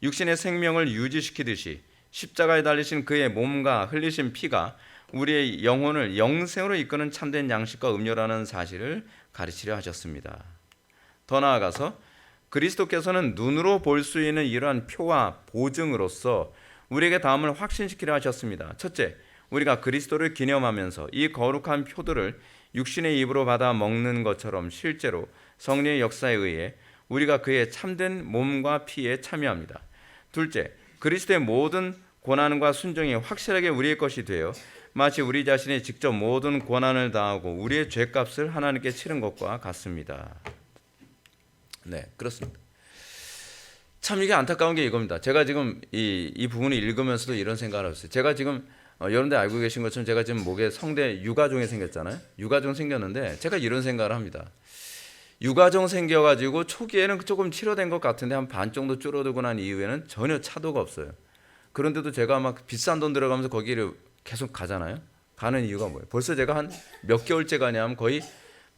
육신의 생명을 유지시키듯이 십자가에 달리신 그의 몸과 흘리신 피가 우리의 영혼을 영생으로 이끄는 참된 양식과 음료라는 사실을 가르치려 하셨습니다. 더 나아가서 그리스도께서는 눈으로 볼 수 있는 이러한 표와 보증으로서 우리에게 다음을 확신시키려 하셨습니다. 첫째, 우리가 그리스도를 기념하면서 이 거룩한 표들을 육신의 입으로 받아 먹는 것처럼 실제로 성령의 역사에 의해 우리가 그의 참된 몸과 피에 참여합니다. 둘째, 그리스도의 모든 고난과 순종이 확실하게 우리의 것이 되어 마치 우리 자신이 직접 모든 고난을 당하고 우리의 죄값을 하나님께 치른 것과 같습니다. 네, 그렇습니다. 참 이게 안타까운 게 이겁니다. 제가 지금 이 부분을 읽으면서도 이런 생각을 했어요. 제가 지금 여러분들 알고 계신 것처럼 제가 지금 목에 성대 유가종이 생겼잖아요. 유가종 생겼는데 제가 이런 생각을 합니다. 유가종 생겨가지고 초기에는 조금 치료된 것 같은데 한 반 정도 줄어들고 난 이후에는 전혀 차도가 없어요. 그런데도 제가 막 비싼 돈 들어가면서 거기를 계속 가잖아요. 가는 이유가 뭐예요? 벌써 제가 한 몇 개월째 가냐면 거의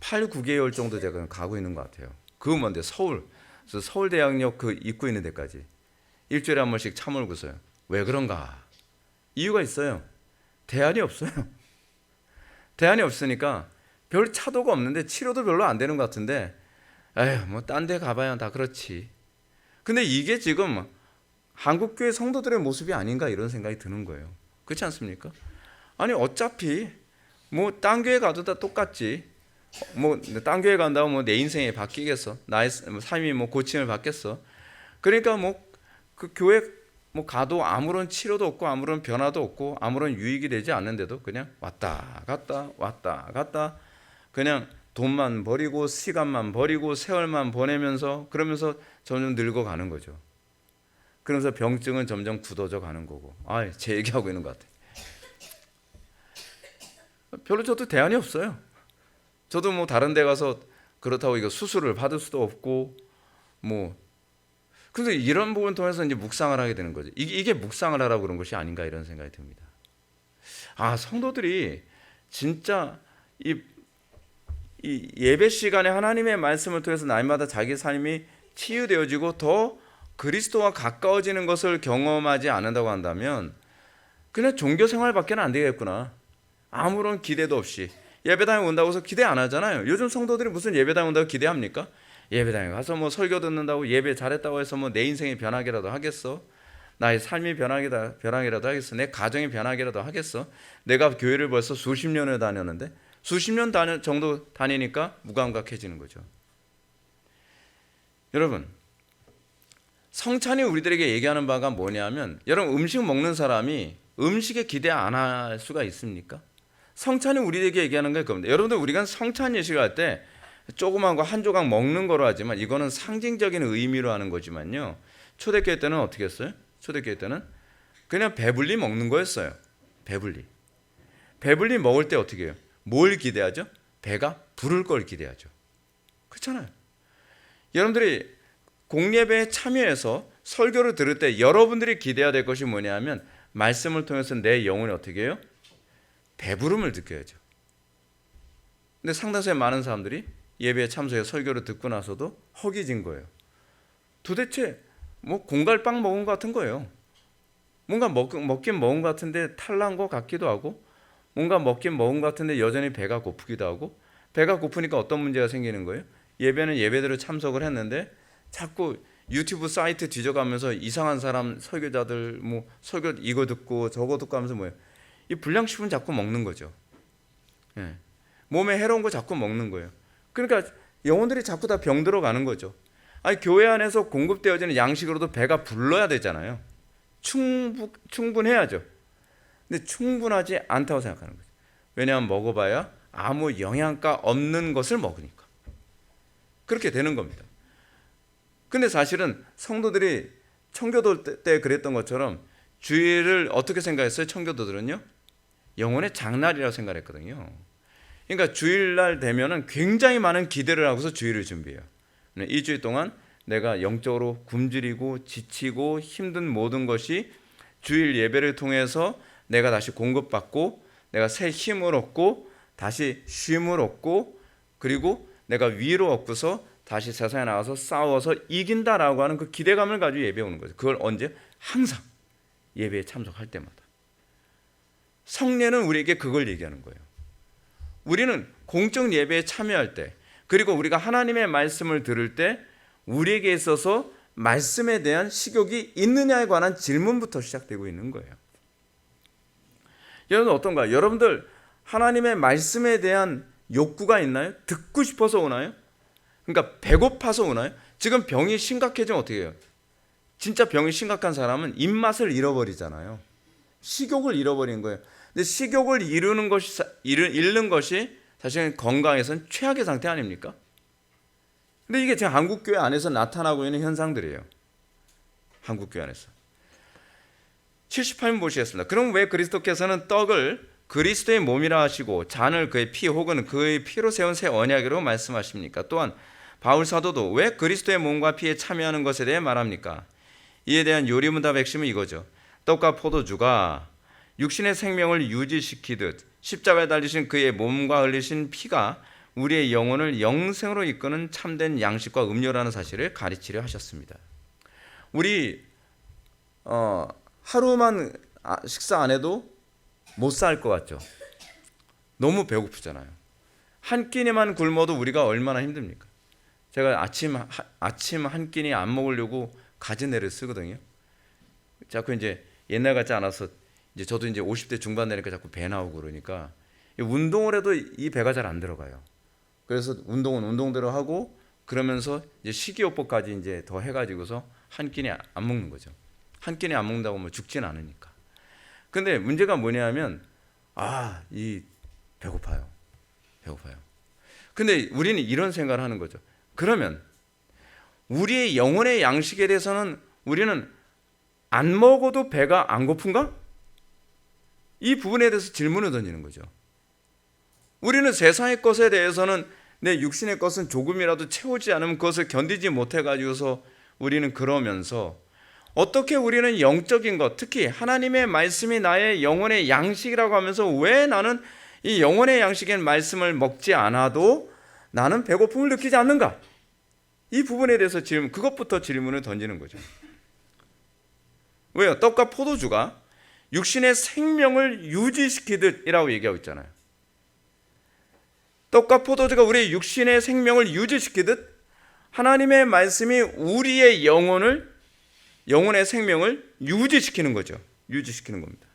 8, 9개월 정도 제가 가고 있는 것 같아요. 그거 뭔데? 서울대학역 그 입구 있는 데까지 일주일에 한 번씩 차 몰고서요. 왜 그런가? 이유가 있어요. 대안이 없어요. 대안이 없으니까 별 차도가 없는데 치료도 별로 안 되는 것 같은데 에휴 뭐 딴 데 가봐야 다 그렇지. 근데 이게 지금 한국교회 성도들의 모습이 아닌가 이런 생각이 드는 거예요. 그렇지 않습니까? 아니 어차피 뭐 딴 교회 가도 다 똑같지. 뭐 딴 교회 간다고 뭐 내 인생이 바뀌겠어? 나의 삶이 뭐 고침을 받겠어? 그러니까 뭐 그 교회 뭐 가도 아무런 치료도 없고 아무런 변화도 없고 아무런 유익이 되지 않는데도 그냥 왔다 갔다 그냥 돈만 버리고 시간만 버리고 세월만 보내면서 그러면서 점점 늙어가는 거죠. 그러면서 병증은 점점 굳어져 가는 거고. 제 얘기하고 있는 것 같아요. 별로 저도 대안이 없어요. 저도 뭐 다른 데 가서 그렇다고 이거 수술을 받을 수도 없고 뭐 그래서 이런 부분 통해서 이제 묵상을 하게 되는 거죠. 이게 묵상을 하라고 그런 것이 아닌가 이런 생각이 듭니다. 성도들이 진짜 이 예배 시간에 하나님의 말씀을 통해서 날마다 자기 삶이 치유되어지고 더 그리스도와 가까워지는 것을 경험하지 않는다고 한다면 그냥 종교 생활밖에 안 되겠구나. 아무런 기대도 없이 예배당에 온다고 해서 기대 안 하잖아요. 요즘 성도들이 무슨 예배당에 온다고 기대합니까? 예배당에 가서 뭐 설교 듣는다고 예배 잘했다고 해서 뭐 내 인생이 변하기라도 하겠어? 나의 삶이 변하기라도 하겠어? 내 가정이 변하기라도 하겠어? 내가 교회를 벌써 수십 년을 다녔는데 수십 년 정도 다니니까 무감각해지는 거죠. 여러분 성찬이 우리들에게 얘기하는 바가 뭐냐면 여러분 음식 먹는 사람이 음식에 기대 안 할 수가 있습니까? 성찬이 우리에게 얘기하는 게 그겁니다. 여러분들 우리가 성찬 예식을 할 때 조그만 거 한 조각 먹는 거로 하지만 이거는 상징적인 의미로 하는 거지만요. 초대교회 때는 어떻게 했어요? 초대교회 때는 그냥 배불리 먹는 거였어요. 배불리 먹을 때 어떻게 해요? 뭘 기대하죠? 배가 부를 걸 기대하죠. 그렇잖아요. 여러분들이 공예배에 참여해서 설교를 들을 때 여러분들이 기대해야 될 것이 뭐냐면 말씀을 통해서 내 영혼이 어떻게 해요? 배부름을 느껴야죠. 근데 상당수의 많은 사람들이 예배에 참석해 설교를 듣고 나서도 허기진 거예요. 도대체 뭐 공갈빵 먹은 것 같은 거예요. 뭔가 먹긴 먹은 것 같은데 탈난 것 같기도 하고 뭔가 먹긴 먹은 것 같은데 여전히 배가 고프기도 하고 배가 고프니까 어떤 문제가 생기는 거예요? 예배는 예배대로 참석을 했는데 자꾸 유튜브 사이트 뒤져가면서 이상한 사람 설교자들 뭐 설교 이거 듣고 저거 듣고 하면서 뭐예요? 이 불량식품 자꾸 먹는 거죠. 몸에 해로운 거 자꾸 먹는 거예요. 그러니까 영혼들이 자꾸 다 병들어 가는 거죠. 교회 안에서 공급되어지는 양식으로도 배가 불러야 되잖아요. 충분해야죠. 근데 충분하지 않다고 생각하는 거죠. 왜냐하면 먹어봐야 아무 영양가 없는 것을 먹으니까. 그렇게 되는 겁니다. 근데 사실은 성도들이 청교도 때 그랬던 것처럼 주일을 어떻게 생각했어요? 청교도들은요, 영혼의 장날이라고 생각했거든요. 그러니까 주일날 되면은 굉장히 많은 기대를 하고서 주일을 준비해요. 이 주일 동안 내가 영적으로 굶주리고 지치고 힘든 모든 것이 주일 예배를 통해서 내가 다시 공급받고, 내가 새 힘을 얻고, 다시 쉼을 얻고, 그리고 내가 위로 얻고서 다시 세상에 나가서 싸워서 이긴다라고 하는 그 기대감을 가지고 예배에 오는 거죠. 그걸 언제? 항상 예배에 참석할 때마다. 성례는 우리에게 그걸 얘기하는 거예요. 우리는 공적 예배에 참여할 때, 그리고 우리가 하나님의 말씀을 들을 때 우리에게 있어서 말씀에 대한 식욕이 있느냐에 관한 질문부터 시작되고 있는 거예요. 여러분 어떤가요? 여러분들 하나님의 말씀에 대한 욕구가 있나요? 듣고 싶어서 오나요? 그러니까 배고파서 오나요? 지금 병이 심각해지면 어떻게 해요? 진짜 병이 심각한 사람은 입맛을 잃어버리잖아요. 식욕을 잃어버리는 거예요. 근데 식욕을 잃는 것이 사실은 건강에서는 최악의 상태 아닙니까? 근데 이게 지금 한국교회 안에서 나타나고 있는 현상들이에요. 한국교회 안에서. 78번 보시겠습니다. 그럼 왜 그리스도께서는 떡을 그리스도의 몸이라 하시고 잔을 그의 피 혹은 그의 피로 세운 새 언약으로 말씀하십니까? 또한 바울 사도도 왜 그리스도의 몸과 피에 참여하는 것에 대해 말합니까? 이에 대한 요리문답의 핵심은 이거죠. 떡과 포도주가 육신의 생명을 유지시키듯 십자가에 달리신 그의 몸과 흘리신 피가 우리의 영혼을 영생으로 이끄는 참된 양식과 음료라는 사실을 가르치려 하셨습니다. 우리 하루만 식사 안 해도 못 살 것 같죠? 너무 배고프잖아요. 한 끼니만 굶어도 우리가 얼마나 힘듭니까? 제가 아침 한 끼니 안 먹으려고 가진애를 쓰거든요. 자꾸 이제 옛날 같지 않아서 이제 저도 이제 50대 중반 되니까 자꾸 배 나오고 그러니까 운동을 해도 이 배가 잘 안 들어가요. 그래서 운동은 운동대로 하고 그러면서 이제 식이요법까지 이제 더 해가지고서 한 끼니 안 먹는 거죠. 한 끼니 안 먹는다고 뭐 죽진 않으니까. 근데 문제가 뭐냐면 이 배고파요. 근데 우리는 이런 생각을 하는 거죠. 그러면 우리의 영혼의 양식에 대해서는 우리는 안 먹어도 배가 안 고픈가? 이 부분에 대해서 질문을 던지는 거죠. 우리는 세상의 것에 대해서는 내 육신의 것은 조금이라도 채우지 않으면 그것을 견디지 못해가지고서 우리는 그러면서 어떻게 우리는 영적인 것, 특히 하나님의 말씀이 나의 영혼의 양식이라고 하면서 왜 나는 이 영혼의 양식인 말씀을 먹지 않아도 나는 배고픔을 느끼지 않는가? 이 부분에 대해서 그것부터 질문을 던지는 거죠. 왜요? 떡과 포도주가 육신의 생명을 유지시키듯이라고 얘기하고 있잖아요. 떡과 포도주가 우리의 육신의 생명을 유지시키듯 하나님의 말씀이 우리의 영혼의 생명을 유지시키는 거죠. 유지시키는 겁니다.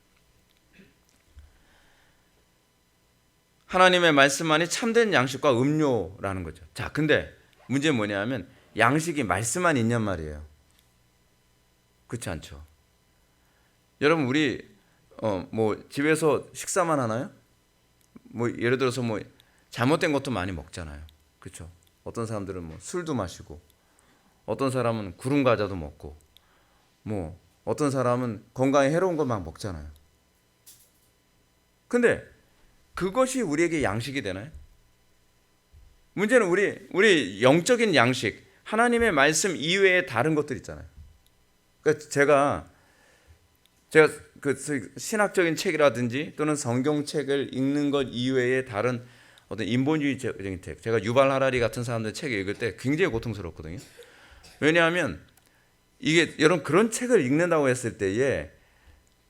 하나님의 말씀만이 참된 양식과 음료라는 거죠. 자, 근데 문제는 뭐냐면 양식이 말씀만 있냔 말이에요. 그렇지 않죠. 여러분 우리 집에서 식사만 하나요? 예를 들어서 잘못된 것도 많이 먹잖아요. 그렇죠? 어떤 사람들은 술도 마시고, 어떤 사람은 구름 과자도 먹고, 어떤 사람은 건강에 해로운 것 막 먹잖아요. 근데 그것이 우리에게 양식이 되나요? 문제는 우리 영적인 양식, 하나님의 말씀 이외에 다른 것들 있잖아요. 그러니까 제가 그 신학적인 책이라든지 또는 성경책을 읽는 것 이외에 다른 어떤 인본주의적인 책, 제가 유발 하라리 같은 사람들 책을 읽을 때 굉장히 고통스럽거든요. 왜냐하면 이게 여러분 그런 책을 읽는다고 했을 때에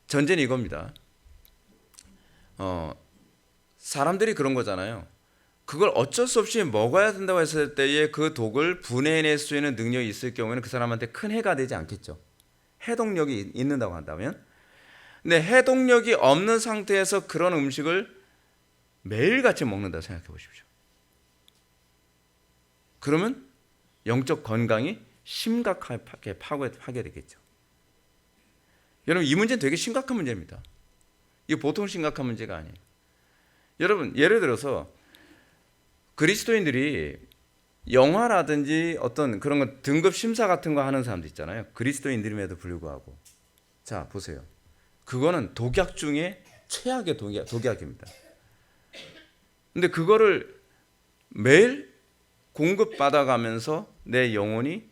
전제는 이겁니다. 사람들이 그런 거잖아요. 그걸 어쩔 수 없이 먹어야 된다고 했을 때에 그 독을 분해낼 수 있는 능력이 있을 경우에는 그 사람한테 큰 해가 되지 않겠죠. 해독력이 있는다고 한다면. 근데 해독력이 없는 상태에서 그런 음식을 매일같이 먹는다고 생각해 보십시오. 그러면 영적 건강이 심각하게 파괴되겠죠. 여러분 이 문제는 되게 심각한 문제입니다. 이거 보통 심각한 문제가 아니에요. 여러분, 예를 들어서 그리스도인들이 영화라든지 어떤 그런 거 등급 심사 같은 거 하는 사람도 있잖아요. 그리스도인들임에도 불구하고. 자, 보세요. 그거는 독약 중에 최악의 독약입니다. 근데 그거를 매일 공급받아가면서 내 영혼이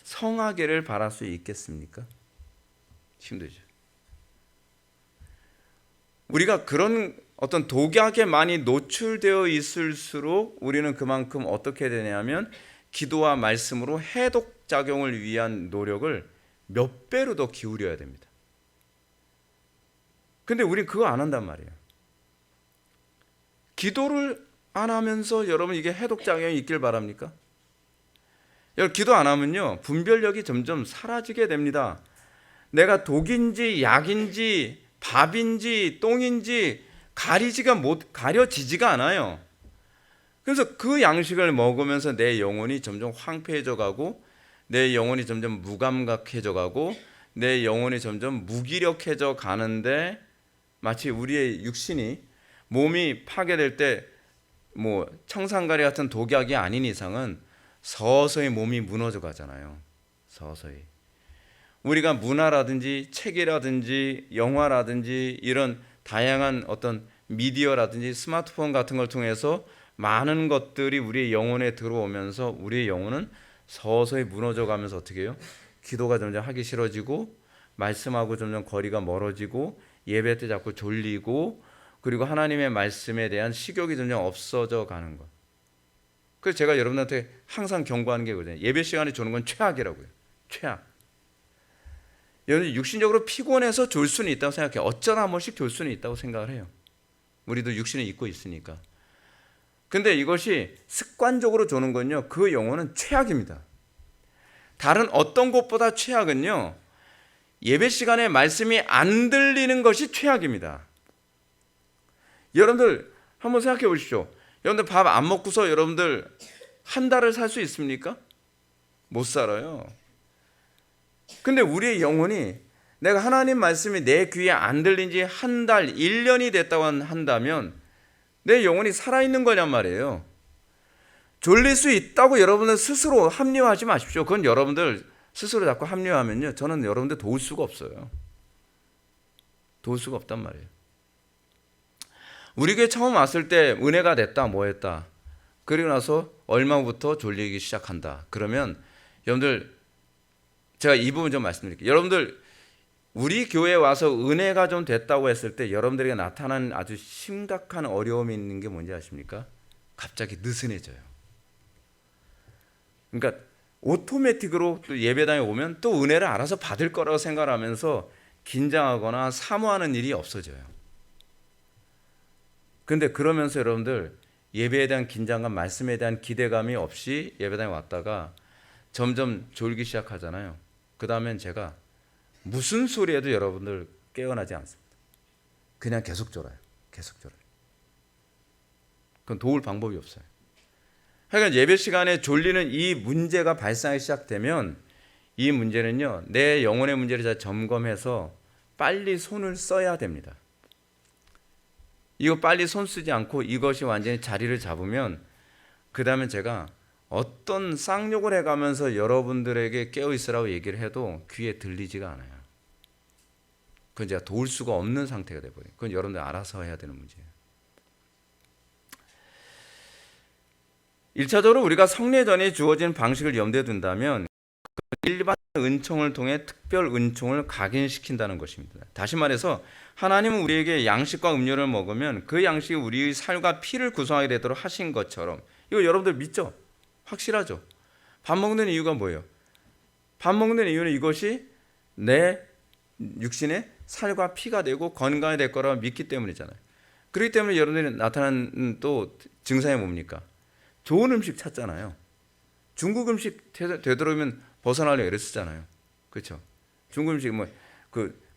성하기를 바랄 수 있겠습니까? 힘들죠. 우리가 그런 어떤 독약에 많이 노출되어 있을수록 우리는 그만큼 어떻게 되냐면 기도와 말씀으로 해독 작용을 위한 노력을 몇 배로 더 기울여야 됩니다. 근데 우린 그거 안 한단 말이에요. 기도를 안 하면서 여러분 이게 해독 작용이 있길 바랍니까? 여러분 기도 안 하면요 분별력이 점점 사라지게 됩니다. 내가 독인지 약인지 밥인지 똥인지 가려지지가 않아요. 그래서 그 양식을 먹으면서 내 영혼이 점점 황폐해져 가고 내 영혼이 점점 무감각해져 가고 내 영혼이 점점 무기력해져 가는데 마치 우리의 육신이 몸이 파괴될 때 뭐 청산가리 같은 독약이 아닌 이상은 서서히 몸이 무너져 가잖아요. 서서히. 우리가 문화라든지 책이라든지 영화라든지 이런 다양한 어떤 미디어라든지 스마트폰 같은 걸 통해서 많은 것들이 우리의 영혼에 들어오면서 우리의 영혼은 서서히 무너져 가면서 어떻게 해요? 기도가 점점 하기 싫어지고 말씀하고 점점 거리가 멀어지고 예배 때 자꾸 졸리고 그리고 하나님의 말씀에 대한 식욕이 점점 없어져 가는 것. 그래서 제가 여러분한테 항상 경고하는 게 그거든요. 예배 시간에 조는 건 최악이라고요. 최악. 여러분 육신적으로 피곤해서 졸 수는 있다고 생각해요. 어쩌나 한 번씩 졸 수는 있다고 생각을 해요. 우리도 육신을 입고 있으니까. 근데 이것이 습관적으로 조는 건요. 그 영혼은 최악입니다. 다른 어떤 것보다 최악은요. 예배 시간에 말씀이 안 들리는 것이 최악입니다. 여러분들 한번 생각해 보십시오. 여러분들 밥 안 먹고서 여러분들 한 달을 살 수 있습니까? 못 살아요. 근데 우리의 영혼이 내가 하나님 말씀이 내 귀에 안 들린 지 한 달, 1년이 됐다고 한다면 내 영혼이 살아있는 거냔 말이에요. 졸릴 수 있다고 여러분들 스스로 합리화하지 마십시오. 그건 여러분들 스스로 자꾸 합리화하면요. 저는 여러분들 도울 수가 없어요. 도울 수가 없단 말이에요. 우리 교회 처음 왔을 때 은혜가 됐다 뭐 했다. 그리고 나서 얼마부터 졸리기 시작한다. 그러면 여러분들 제가 이 부분 좀 말씀드릴게요. 여러분들 우리 교회에 와서 은혜가 좀 됐다고 했을 때 여러분들에게 나타나는 아주 심각한 어려움이 있는 게 뭔지 아십니까? 갑자기 느슨해져요. 그러니까 오토매틱으로 또 예배당에 오면 또 은혜를 알아서 받을 거라고 생각하면서 긴장하거나 사모하는 일이 없어져요. 그런데 그러면서 여러분들 예배에 대한 긴장감, 말씀에 대한 기대감이 없이 예배당에 왔다가 점점 졸기 시작하잖아요. 그 다음엔 제가 무슨 소리 해도 여러분들 깨어나지 않습니다. 그냥 계속 졸아요. 계속 졸아요. 그건 도울 방법이 없어요. 하여간 예배 시간에 졸리는 이 문제가 발생하기 시작되면 이 문제는요. 내 영혼의 문제를 잘 점검해서 빨리 손을 써야 됩니다. 이거 빨리 손 쓰지 않고 이것이 완전히 자리를 잡으면 그 다음에 제가 어떤 쌍욕을 해가면서 여러분들에게 깨어있으라고 얘기를 해도 귀에 들리지가 않아요. 그건 제가 도울 수가 없는 상태가 돼버려요. 그건 여러분들 알아서 해야 되는 문제예요. 1차적으로 우리가 성례 전에 주어진 방식을 염두에 둔다면 일반 은총을 통해 특별 은총을 각인시킨다는 것입니다. 다시 말해서 하나님은 우리에게 양식과 음료를 먹으면 그 양식이 우리의 살과 피를 구성하게 되도록 하신 것처럼 이거 여러분들 믿죠? 확실하죠? 밥 먹는 이유가 뭐예요? 밥 먹는 이유는 이것이 내 육신의 살과 피가 되고 건강이 될 거라고 믿기 때문이잖아요. 그렇기 때문에 여러분들이 나타나는 또 증상이 뭡니까? 좋은 음식 찾잖아요. 중국 음식 되도록이면 벗어나려고 애를 쓰잖아요. 그렇죠? 중국 음식 뭐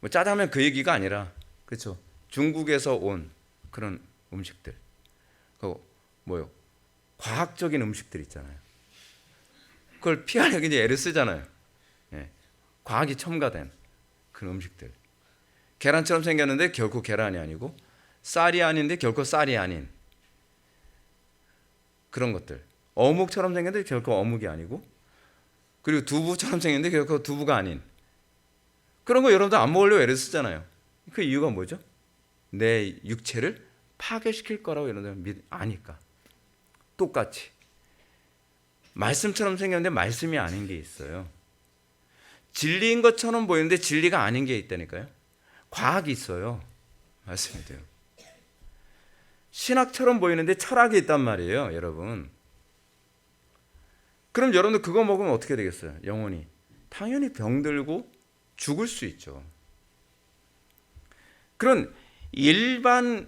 짜장면 그 얘기가 아니라 그렇죠? 중국에서 온 그런 음식들, 뭐요? 과학적인 음식들 있잖아요. 그걸 피하려고 이제 애를 쓰잖아요. 예. 과학이 첨가된 그런 음식들. 계란처럼 생겼는데 결코 계란이 아니고, 쌀이 아닌데 결코 쌀이 아닌 그런 것들. 어묵처럼 생겼는데 결코 어묵이 아니고, 그리고 두부처럼 생겼는데 결코 두부가 아닌 그런 거 여러분들 안 먹으려고 애를 쓰잖아요. 그 이유가 뭐죠? 내 육체를 파괴시킬 거라고 여러분들 아니까. 똑같이 말씀처럼 생겼는데 말씀이 아닌 게 있어요. 진리인 것처럼 보이는데 진리가 아닌 게 있다니까요. 과학이 있어요. 말씀이 돼요. 신학처럼 보이는데 철학이 있단 말이에요, 여러분. 그럼 여러분들 그거 먹으면 어떻게 되겠어요? 영혼이 당연히 병들고 죽을 수 있죠. 그런 일반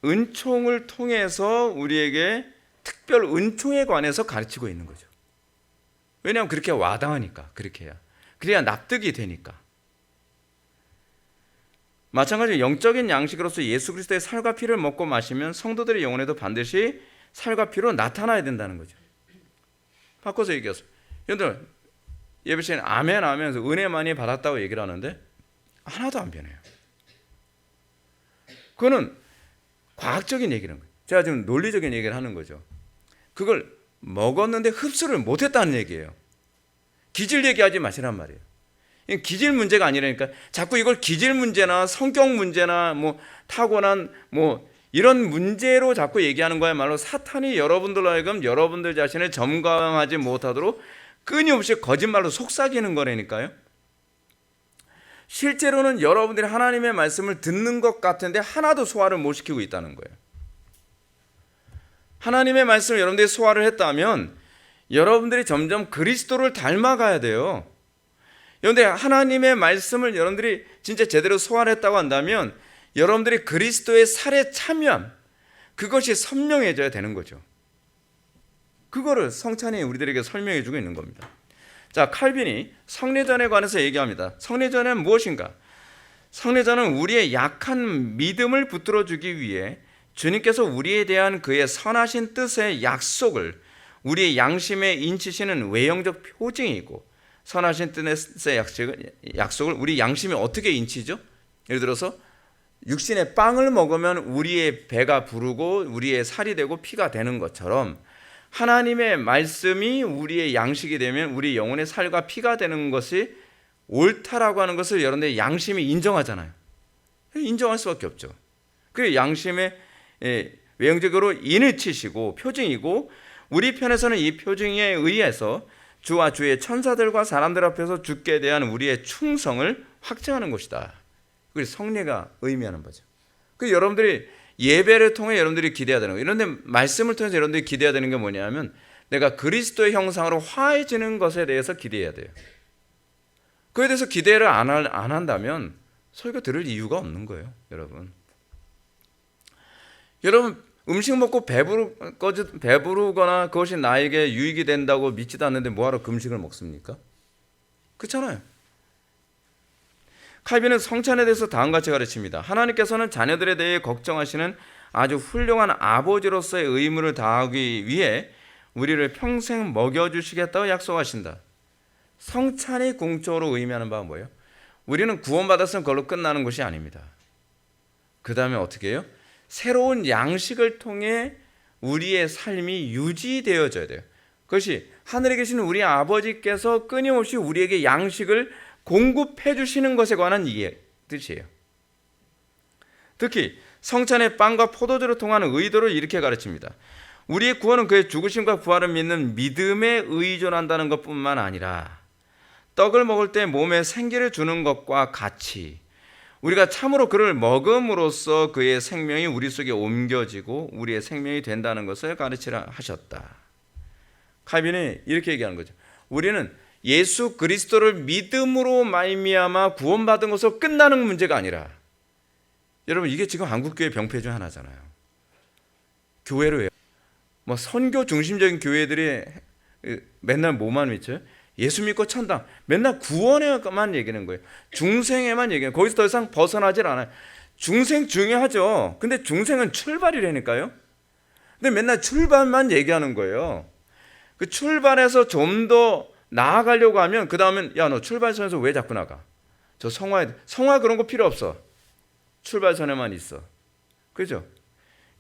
은총을 통해서 우리에게 특별 은총에 관해서 가르치고 있는 거죠. 왜냐하면 그렇게 와닿으니까. 그렇게 해야. 그래야 납득이 되니까. 마찬가지로 영적인 양식으로서 예수 그리스도의 살과 피를 먹고 마시면 성도들의 영혼에도 반드시 살과 피로 나타나야 된다는 거죠. 바꿔서 얘기해서 여러분들 예배 시간에 아멘 하면서 은혜 많이 받았다고 얘기를 하는데 하나도 안 변해요. 그거는 과학적인 얘기는 거예요. 제가 지금 논리적인 얘기를 하는 거죠. 그걸 먹었는데 흡수를 못했다는 얘기예요. 기질 얘기하지 마시란 말이에요. 기질 문제가 아니라니까. 자꾸 이걸 기질 문제나 성격 문제나 뭐 타고난 뭐 이런 문제로 자꾸 얘기하는 거야말로 사탄이 여러분들로 하여금 여러분들 자신을 점검하지 못하도록 끊임없이 거짓말로 속삭이는 거라니까요. 실제로는 여러분들이 하나님의 말씀을 듣는 것 같은데 하나도 소화를 못 시키고 있다는 거예요. 하나님의 말씀을 여러분들이 소화를 했다면 여러분들이 점점 그리스도를 닮아가야 돼요. 그런데 하나님의 말씀을 여러분들이 진짜 제대로 소화를 했다고 한다면 여러분들이 그리스도의 살에 참여함, 그것이 선명해져야 되는 거죠. 그거를 성찬이 우리들에게 설명해 주고 있는 겁니다. 자, 칼빈이 성례전에 관해서 얘기합니다. 성례전은 무엇인가? 성례전은 우리의 약한 믿음을 붙들어 주기 위해 주님께서 우리에 대한 그의 선하신 뜻의 약속을 우리의 양심에 인치시는 외형적 표징이고, 선하신 뜻의 약속을 우리 양심이 어떻게 인치죠? 예를 들어서 육신의 빵을 먹으면 우리의 배가 부르고 우리의 살이 되고 피가 되는 것처럼 하나님의 말씀이 우리의 양식이 되면 우리 영혼의 살과 피가 되는 것이 옳다라고 하는 것을 여러분들의 양심이 인정하잖아요. 인정할 수밖에 없죠. 그 양심의 외형적으로 인을 치시고 표징이고, 우리 편에서는 이 표징에 의해서 주와 주의 천사들과 사람들 앞에서 주께 대한 우리의 충성을 확증하는 것이다. 그게 성례가 의미하는 거죠. 그 여러분들이 예배를 통해 여러분들이 기대해야 되는 거예요. 그런데 말씀을 통해서 여러분들이 기대해야 되는 게 뭐냐면 내가 그리스도의 형상으로 화해지는 것에 대해서 기대해야 돼요. 그에 대해서 기대를 안 한다면 설교 들을 이유가 없는 거예요, 여러분. 여러분 음식 먹고 배부르거나 그것이 나에게 유익이 된다고 믿지도 않는데 뭐하러 금식을 먹습니까? 그렇잖아요. 칼빈은 성찬에 대해서 다음과 같이 가르칩니다. 하나님께서는 자녀들에 대해 걱정하시는 아주 훌륭한 아버지로서의 의무를 다하기 위해 우리를 평생 먹여주시겠다고 약속하신다. 성찬이 공적으로 의미하는 바가 뭐예요? 우리는 구원받았으면 그걸로 끝나는 것이 아닙니다. 그 다음에 어떻게 해요? 새로운 양식을 통해 우리의 삶이 유지되어져야 돼요. 그것이 하늘에 계신 우리 아버지께서 끊임없이 우리에게 양식을 공급해 주시는 것에 관한 뜻이에요. 특히 성찬의 빵과 포도주를 통한 의도를 이렇게 가르칩니다. 우리의 구원은 그의 죽으심과 부활을 믿는 믿음에 의존한다는 것뿐만 아니라 떡을 먹을 때 몸에 생기를 주는 것과 같이 우리가 참으로 그를 먹음으로써 그의 생명이 우리 속에 옮겨지고 우리의 생명이 된다는 것을 가르치라 하셨다. 칼빈이 이렇게 얘기하는 거죠. 우리는 예수 그리스도를 믿음으로 말미암아 구원받은 것으로 끝나는 문제가 아니라, 여러분 이게 지금 한국교회 병폐 중 하나잖아요. 교회로 해요. 뭐 선교 중심적인 교회들이 맨날 뭐만 외쳐요? 예수 믿고 천당. 맨날 구원에만 얘기하는 거예요. 중생에만 얘기해요. 거기서 더 이상 벗어나질 않아요. 중생 중요하죠. 근데 중생은 출발이라니까요. 근데 맨날 출발만 얘기하는 거예요. 그 출발해서 좀 더 나아가려고 하면 그 다음엔 야, 너 출발선에서 왜 자꾸 나가? 저 성화 그런 거 필요 없어. 출발 전에만 있어. 그죠?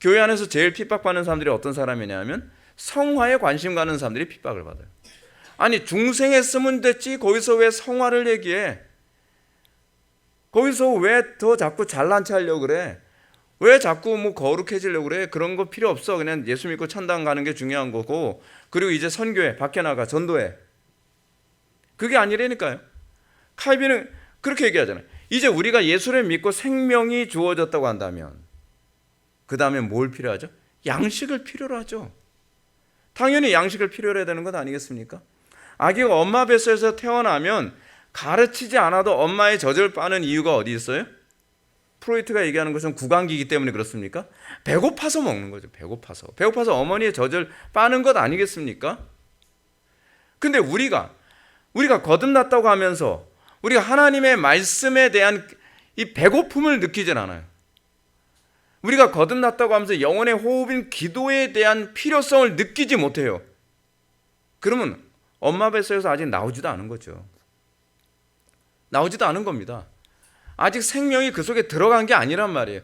교회 안에서 제일 핍박받는 사람들이 어떤 사람이냐면 성화에 관심 가는 사람들이 핍박을 받아요. 아니 중생했으면 됐지 거기서 왜 성화를 얘기해? 거기서 왜 더 자꾸 잘난 체 하려고 그래? 왜 자꾸 뭐 거룩해지려고 그래? 그런 거 필요 없어. 그냥 예수 믿고 천당 가는 게 중요한 거고, 그리고 이제 선교해, 밖에 나가, 전도해. 그게 아니라니까요. 칼빈은 그렇게 얘기하잖아요. 이제 우리가 예수를 믿고 생명이 주어졌다고 한다면 그 다음에 뭘 필요하죠? 양식을 필요로 하죠. 당연히 양식을 필요로 해야 되는 것 아니겠습니까? 아기가 엄마 뱃속에서 태어나면 가르치지 않아도 엄마의 젖을 빠는 이유가 어디 있어요? 프로이트가 얘기하는 것은 구강기이기 때문에 그렇습니까? 배고파서 먹는 거죠. 배고파서 어머니의 젖을 빠는 것 아니겠습니까? 근데 우리가 거듭났다고 하면서 우리가 하나님의 말씀에 대한 이 배고픔을 느끼질 않아요. 우리가 거듭났다고 하면서 영혼의 호흡인 기도에 대한 필요성을 느끼지 못해요. 그러면 엄마 뱃속에서 아직 나오지도 않은 거죠. 나오지도 않은 겁니다. 아직 생명이 그 속에 들어간 게 아니란 말이에요.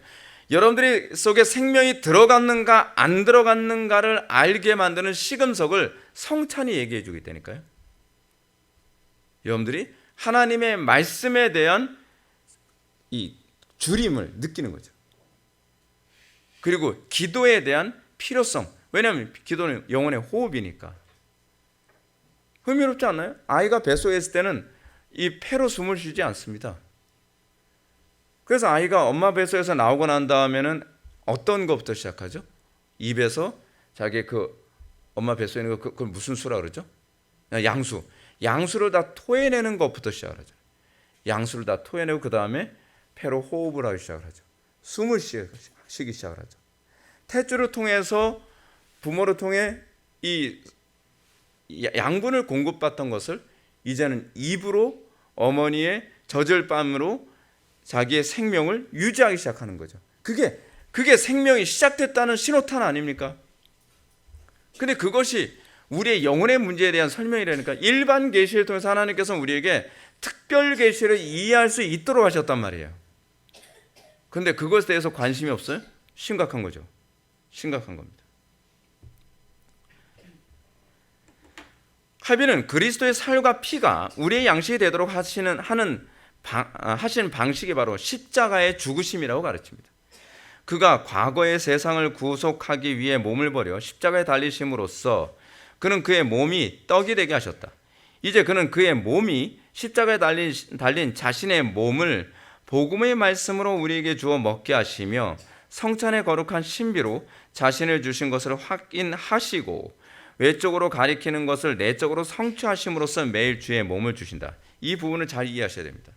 여러분들이 속에 생명이 들어갔는가 안 들어갔는가를 알게 만드는 시금석을 성찬이 얘기해 주기 때니까요. 여러분들이 하나님의 말씀에 대한 이 주림을 느끼는 거죠. 그리고 기도에 대한 필요성. 왜냐하면 기도는 영혼의 호흡이니까. 흥미롭지 않나요? 아이가 뱃속에 있을 때는 이 폐로 숨을 쉬지 않습니다. 그래서 아이가 엄마 뱃속에서 나오고 난 다음에는 어떤 것부터 시작하죠? 입에서 자기 그 엄마 뱃속에 있는 거 그걸 무슨 수라 그러죠? 양수를 다 토해내는 것부터 시작을 하죠. 양수를 다 토해내고 그 다음에 폐로 호흡을 하기 시작을 하죠. 숨을 쉬기 시작을 하죠. 탯줄을 통해서 부모를 통해 이 양분을 공급받던 것을 이제는 입으로 어머니의 젖을밤으로 자기의 생명을 유지하기 시작하는 거죠. 그게 생명이 시작됐다는 신호탄 아닙니까? 근데 그것이 우리의 영혼의 문제에 대한 설명이라니까. 일반 계시를 통해서 하나님께서 우리에게 특별 계시를 이해할 수 있도록 하셨단 말이에요. 근데 그것에 대해서 관심이 없어요? 심각한 거죠. 심각한 겁니다. 칼빈은 그리스도의 살과 피가 우리의 양식이 되도록 하시는 방식이 바로 십자가의 죽으심이라고 가르칩니다. 그가 과거의 세상을 구속하기 위해 몸을 버려 십자가에 달리심으로써 그는 그의 몸이 떡이 되게 하셨다. 이제 그는 그의 몸이 십자가에 달린 자신의 몸을 복음의 말씀으로 우리에게 주어 먹게 하시며 성찬의 거룩한 신비로 자신을 주신 것을 확인하시고 외적으로 가리키는 것을 내적으로 성취하심으로써 매일 주의 몸을 주신다. 이 부분을 잘 이해하셔야 됩니다.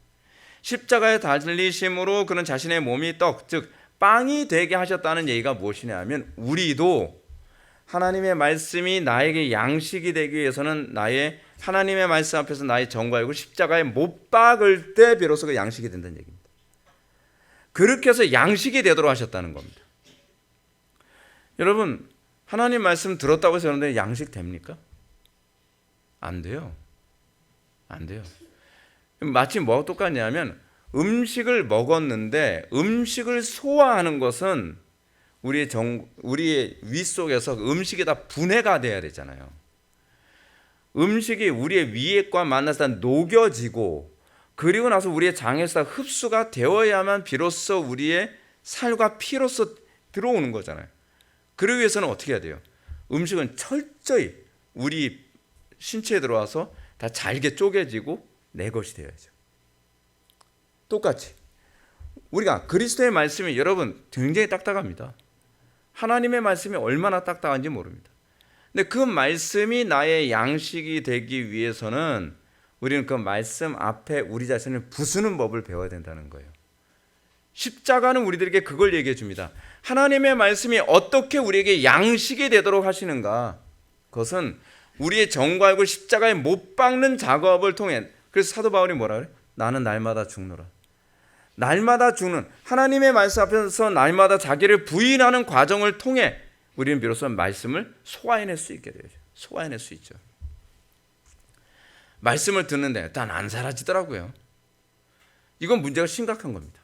십자가에 달리심으로 그는 자신의 몸이 떡, 즉 빵이 되게 하셨다는 얘기가 무엇이냐 하면 우리도 하나님의 말씀이 나에게 양식이 되기 위해서는 하나님의 말씀 앞에서 나의 정과 알고 십자가에 못 박을 때 비로소 그 양식이 된다는 얘기입니다. 그렇게 해서 양식이 되도록 하셨다는 겁니다. 여러분, 하나님 말씀 들었다고 해서 여러분들 양식 됩니까? 안 돼요. 안 돼요. 마치 뭐가 똑같냐면 음식을 먹었는데 음식을 소화하는 것은 우리의 위 속에서 음식이 다 분해가 돼야 되잖아요. 음식이 우리의 위액과 만나서 녹여지고 그리고 나서 우리의 장에서 흡수가 되어야만 비로소 우리의 살과 피로서 들어오는 거잖아요. 그러기 위해서는 어떻게 해야 돼요? 음식은 철저히 우리 신체에 들어와서 다 잘게 쪼개지고 내 것이 되어야죠. 똑같이 우리가 그리스도의 말씀이 여러분 굉장히 딱딱합니다. 하나님의 말씀이 얼마나 딱딱한지 모릅니다. 근데 그 말씀이 나의 양식이 되기 위해서는 우리는 그 말씀 앞에 우리 자신을 부수는 법을 배워야 된다는 거예요. 십자가는 우리들에게 그걸 얘기해 줍니다. 하나님의 말씀이 어떻게 우리에게 양식이 되도록 하시는가? 그것은 우리의 정과 알고 십자가에 못 박는 작업을 통해. 그래서 사도 바울이 뭐라 그래? 나는 날마다 죽노라. 날마다 죽는 하나님의 말씀 앞에서 날마다 자기를 부인하는 과정을 통해 우리는 비로소 말씀을 소화해낼 수 있게 되죠. 소화해낼 수 있죠. 말씀을 듣는데 일단 안 사라지더라고요. 이건 문제가 심각한 겁니다.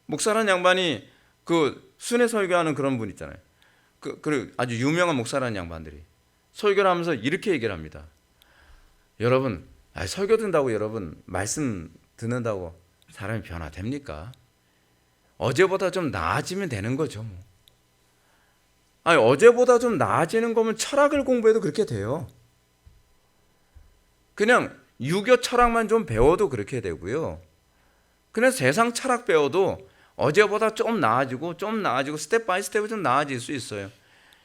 목사라는 양반이 그 순회 설교하는 그런 분 있잖아요. 그 아주 유명한 목사라는 양반들이 설교를 하면서 이렇게 얘기를 합니다. 여러분, 설교 듣는다고 여러분 말씀 듣는다고 사람이 변화됩니까? 어제보다 좀 나아지면 되는 거죠. 뭐. 어제보다 좀 나아지는 거면 철학을 공부해도 그렇게 돼요. 그냥 유교 철학만 좀 배워도 그렇게 되고요. 그냥 세상 철학 배워도 어제보다 좀 나아지고 스텝 바이 스텝 좀 나아질 수 있어요.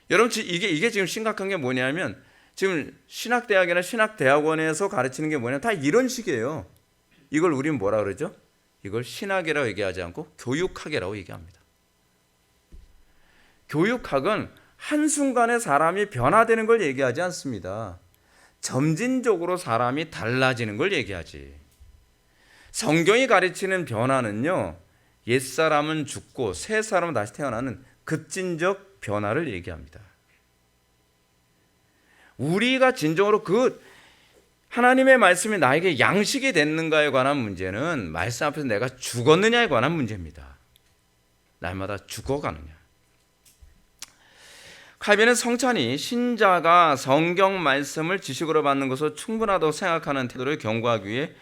여러분, 이게 지금 심각한 게 뭐냐면 지금 신학대학이나 신학대학원에서 가르치는 게 뭐냐면 다 이런 식이에요. 이걸 우리는 뭐라 그러죠? 이걸 신학이라고 얘기하지 않고 교육학이라고 얘기합니다. 교육학은 한순간에 사람이 변화되는 걸 얘기하지 않습니다. 점진적으로 사람이 달라지는 걸 얘기하지. 성경이 가르치는 변화는요, 옛사람은 죽고 새 사람은 다시 태어나는 급진적 변화를 얘기합니다. 우리가 진정으로 그 하나님의 말씀이 나에게 양식이 됐는가에 관한 문제는 말씀 앞에서 내가 죽었느냐에 관한 문제입니다. 날마다 죽어가느냐. 칼빈은 성찬이 신자가 성경 말씀을 지식으로 받는 것으로 충분하다고 생각하는 태도를 경고하기 위해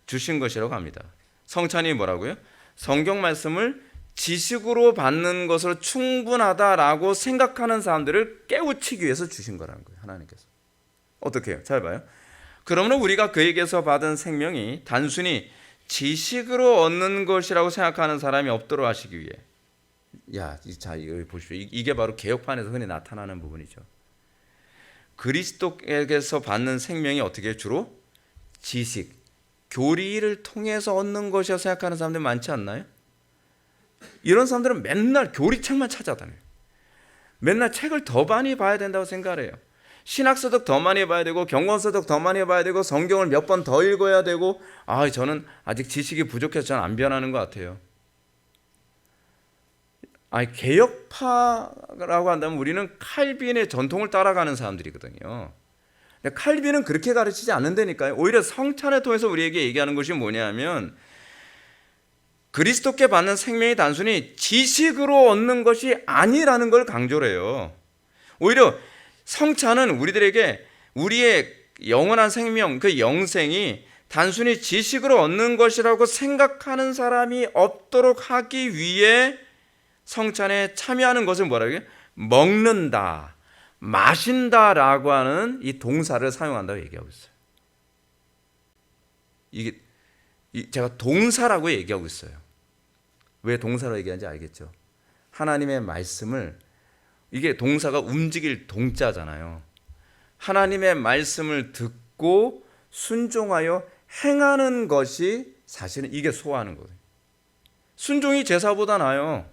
주신 것이라고 합니다. 성찬이 뭐라고요? 성경 말씀을 지식으로 받는 것으로 충분하다라고 생각하는 사람들을 깨우치기 위해서 주신 거라는 거예요. 하나님께서. 어떻게 해요? 잘 봐요. 그러므로 우리가 그에게서 받은 생명이 단순히 지식으로 얻는 것이라고 생각하는 사람이 없도록 하시기 위해. 자, 이거 보십시오. 이게 바로 개혁판에서 흔히 나타나는 부분이죠. 그리스도에게서 받는 생명이 어떻게 주로 지식, 교리를 통해서 얻는 것이라고 생각하는 사람들 많지 않나요? 이런 사람들은 맨날 교리책만 찾아다녀요. 맨날 책을 더 많이 봐야 된다고 생각을 해요. 신학서적 더 많이 봐야 되고 경건서적 더 많이 봐야 되고 성경을 몇 번 더 읽어야 되고 저는 아직 지식이 부족해서 저는 안 변하는 것 같아요. 개혁파라고 한다면 우리는 칼빈의 전통을 따라가는 사람들이거든요. 근데 칼빈은 그렇게 가르치지 않는다니까요. 오히려 성찬을 통해서 우리에게 얘기하는 것이 뭐냐면 그리스도께 받는 생명이 단순히 지식으로 얻는 것이 아니라는 걸 강조를 해요. 오히려 성찬은 우리들에게 우리의 영원한 생명, 그 영생이 단순히 지식으로 얻는 것이라고 생각하는 사람이 없도록 하기 위해 성찬에 참여하는 것을 뭐라고 해요? 먹는다, 마신다라고 하는 이 동사를 사용한다고 얘기하고 있어요. 이게 제가 동사라고 얘기하고 있어요. 왜 동사로 얘기하는지 알겠죠? 하나님의 말씀을, 이게 동사가 움직일 동자잖아요. 하나님의 말씀을 듣고 순종하여 행하는 것이 사실은 이게 소화하는 거예요. 순종이 제사보다 나아요.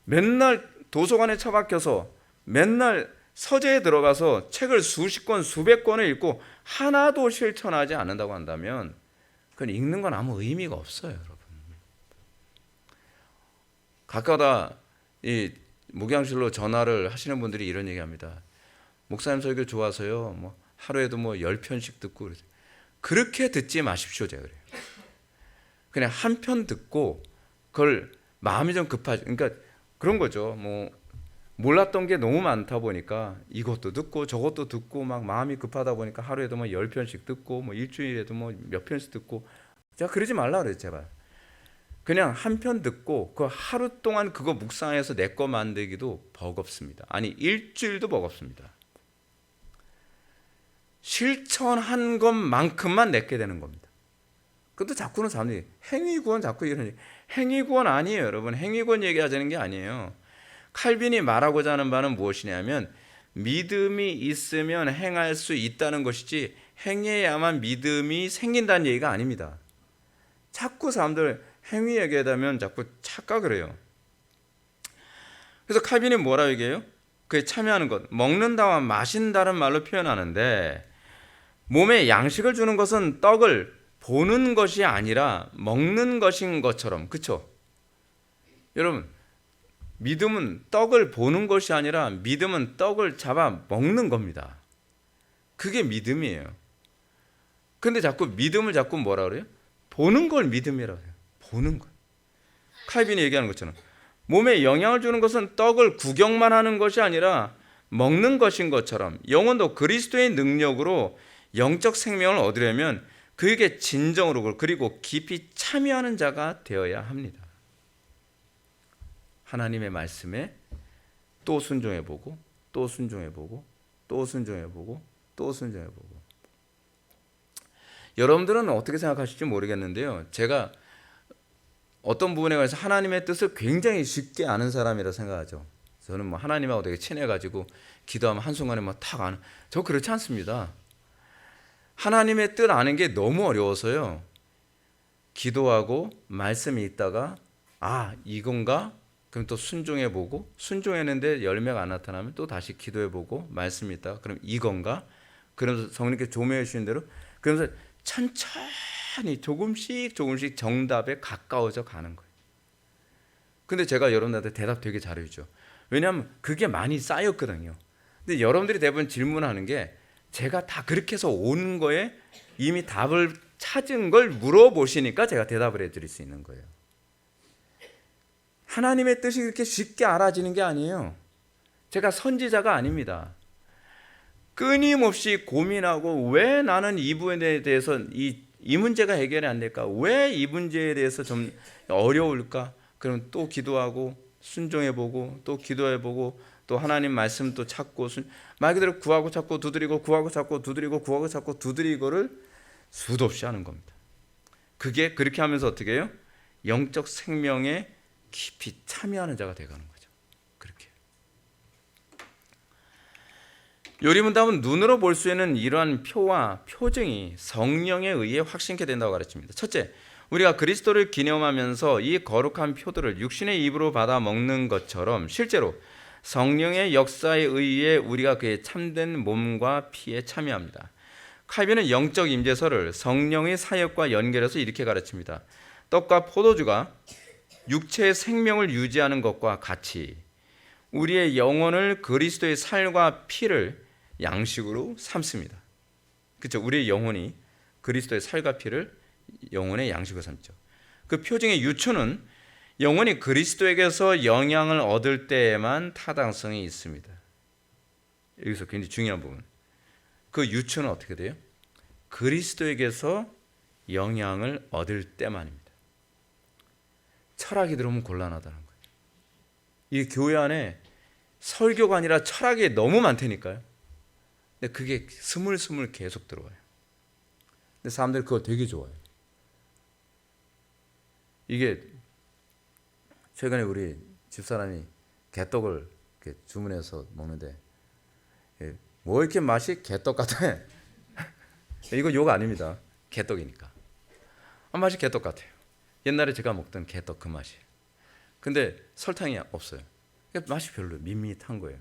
맨날 도서관에 처박혀서 맨날 서재에 들어가서 책을 수십 권, 수백 권을 읽고 하나도 실천하지 않는다고 한다면 그건 읽는 건 아무 의미가 없어요, 여러분. 가끔가다 이 목양실로 전화를 하시는 분들이 이런 얘기합니다. 목사님 설교 좋아서요. 하루에도 10편씩 듣고 그러세요. 그렇게 듣지 마십시오, 제가 그래요. 그냥 한 편 듣고 그걸 마음이 좀 급하죠. 그러니까 그런 거죠. 몰랐던 게 너무 많다 보니까 이것도 듣고 저것도 듣고 막 마음이 급하다 보니까 하루에도 10편씩 듣고 일주일에도 몇 편씩 듣고. 제가 그러지 말라 그래요, 제발. 그냥 한 편 듣고 그 하루 동안 그거 묵상해서 내 거 만들기도 버겁습니다. 아니, 일주일도 버겁습니다. 실천한 것만큼만 내게 되는 겁니다. 그것도 자꾸는 사람들이 행위구원 자꾸 이러니, 행위구원 아니에요, 여러분. 행위구원 얘기하자는 게 아니에요. 칼빈이 말하고자 하는 바는 무엇이냐면 믿음이 있으면 행할 수 있다는 것이지 행해야만 믿음이 생긴다는 얘기가 아닙니다. 자꾸 사람들 행위 얘기하면 자꾸 착각을 해요. 그래서 칼빈이 뭐라고 얘기해요? 그에 참여하는 것, 먹는다와 마신다는 말로 표현하는데 몸에 양식을 주는 것은 떡을 보는 것이 아니라 먹는 것인 것처럼, 그렇죠? 여러분, 믿음은 떡을 보는 것이 아니라 믿음은 떡을 잡아 먹는 겁니다. 그게 믿음이에요. 근데 자꾸 믿음을 자꾸 뭐라 그래요? 보는 걸 믿음이라고 해요. 보는 것. 칼빈이 얘기하는 것처럼 몸에 영향을 주는 것은 떡을 구경만 하는 것이 아니라 먹는 것인 것처럼 영혼도 그리스도의 능력으로 영적 생명을 얻으려면 그에게 진정으로 그리고 깊이 참여하는 자가 되어야 합니다. 하나님의 말씀에 또 순종해보고 또 순종해보고 또 순종해보고 또 순종해보고. 여러분들은 어떻게 생각하실지 모르겠는데요, 제가 어떤 부분에 관해서 하나님의 뜻을 굉장히 쉽게 아는 사람이라 생각하죠. 저는 뭐 하나님하고 되게 친해가지고 기도하면 한순간에 막 탁 아는, 저 그렇지 않습니다. 하나님의 뜻 아는 게 너무 어려워서요, 기도하고 말씀이 있다가 이건가? 그럼 또 순종해보고, 순종했는데 열매가 안 나타나면 또 다시 기도해보고, 말씀이 있다가 그럼 이건가? 그러면서 성령께 조명해 주신 대로, 그러면서 천천히 조금씩 정답에 가까워져 가는 거예요. 근데 제가 여러분들한테 대답 되게 잘해주죠. 왜냐하면 그게 많이 쌓였거든요. 근데 여러분들이 대부분 질문하는 게 제가 다 그렇게 해서 온 거에 이미 답을 찾은 걸 물어보시니까 제가 대답을 해드릴 수 있는 거예요. 하나님의 뜻이 그렇게 쉽게 알아지는 게 아니에요. 제가 선지자가 아닙니다. 끊임없이 고민하고 왜 나는 이 부분에 대해서 이 문제가 해결이 안 될까? 왜 이 문제에 대해서 좀 어려울까? 그럼 또 기도하고 순종해보고 또 기도해보고 또 하나님 말씀 또 찾고 말 그대로 구하고 찾고 두드리고 구하고 찾고 두드리고 구하고 찾고 두드리고를 수도 없이 하는 겁니다. 그게 그렇게 하면서 어떻게 해요? 영적 생명에 깊이 참여하는 자가 되어가는 거죠. 그렇게. 요리문답은 눈으로 볼 수 있는 이러한 표와 표징이 성령에 의해 확신케 된다고 가르칩니다. 첫째, 우리가 그리스도를 기념하면서 이 거룩한 표들을 육신의 입으로 받아 먹는 것처럼 실제로 성령의 역사에 의해 우리가 그의 참된 몸과 피에 참여합니다. 칼빈은 영적 임재서를 성령의 사역과 연결해서 이렇게 가르칩니다. 떡과 포도주가 육체의 생명을 유지하는 것과 같이 우리의 영혼을 그리스도의 살과 피를 양식으로 삼습니다. 그렇죠? 우리의 영혼이 그리스도의 살과 피를 영혼의 양식으로 삼죠. 그 표징의 유초는 영혼이 그리스도에게서 영향을 얻을 때에만 타당성이 있습니다. 여기서 굉장히 중요한 부분. 그 유초는 어떻게 돼요? 그리스도에게서 영향을 얻을 때만입니다. 철학이 들어오면 곤란하다는 거예요. 이 교회 안에 설교가 아니라 철학이 너무 많다니까요. 근데 그게 스물스물 계속 들어와요. 근데 사람들이 그거 되게 좋아해요. 이게 최근에 우리 집사람이 개떡을 이렇게 주문해서 먹는데 뭐 이렇게 맛이 개떡 같아. 이거 욕 아닙니다. 개떡이니까. 맛이 개떡 같아요. 옛날에 제가 먹던 개떡 그 맛이에요. 근데 설탕이 없어요. 맛이 별로 밋밋한 거예요.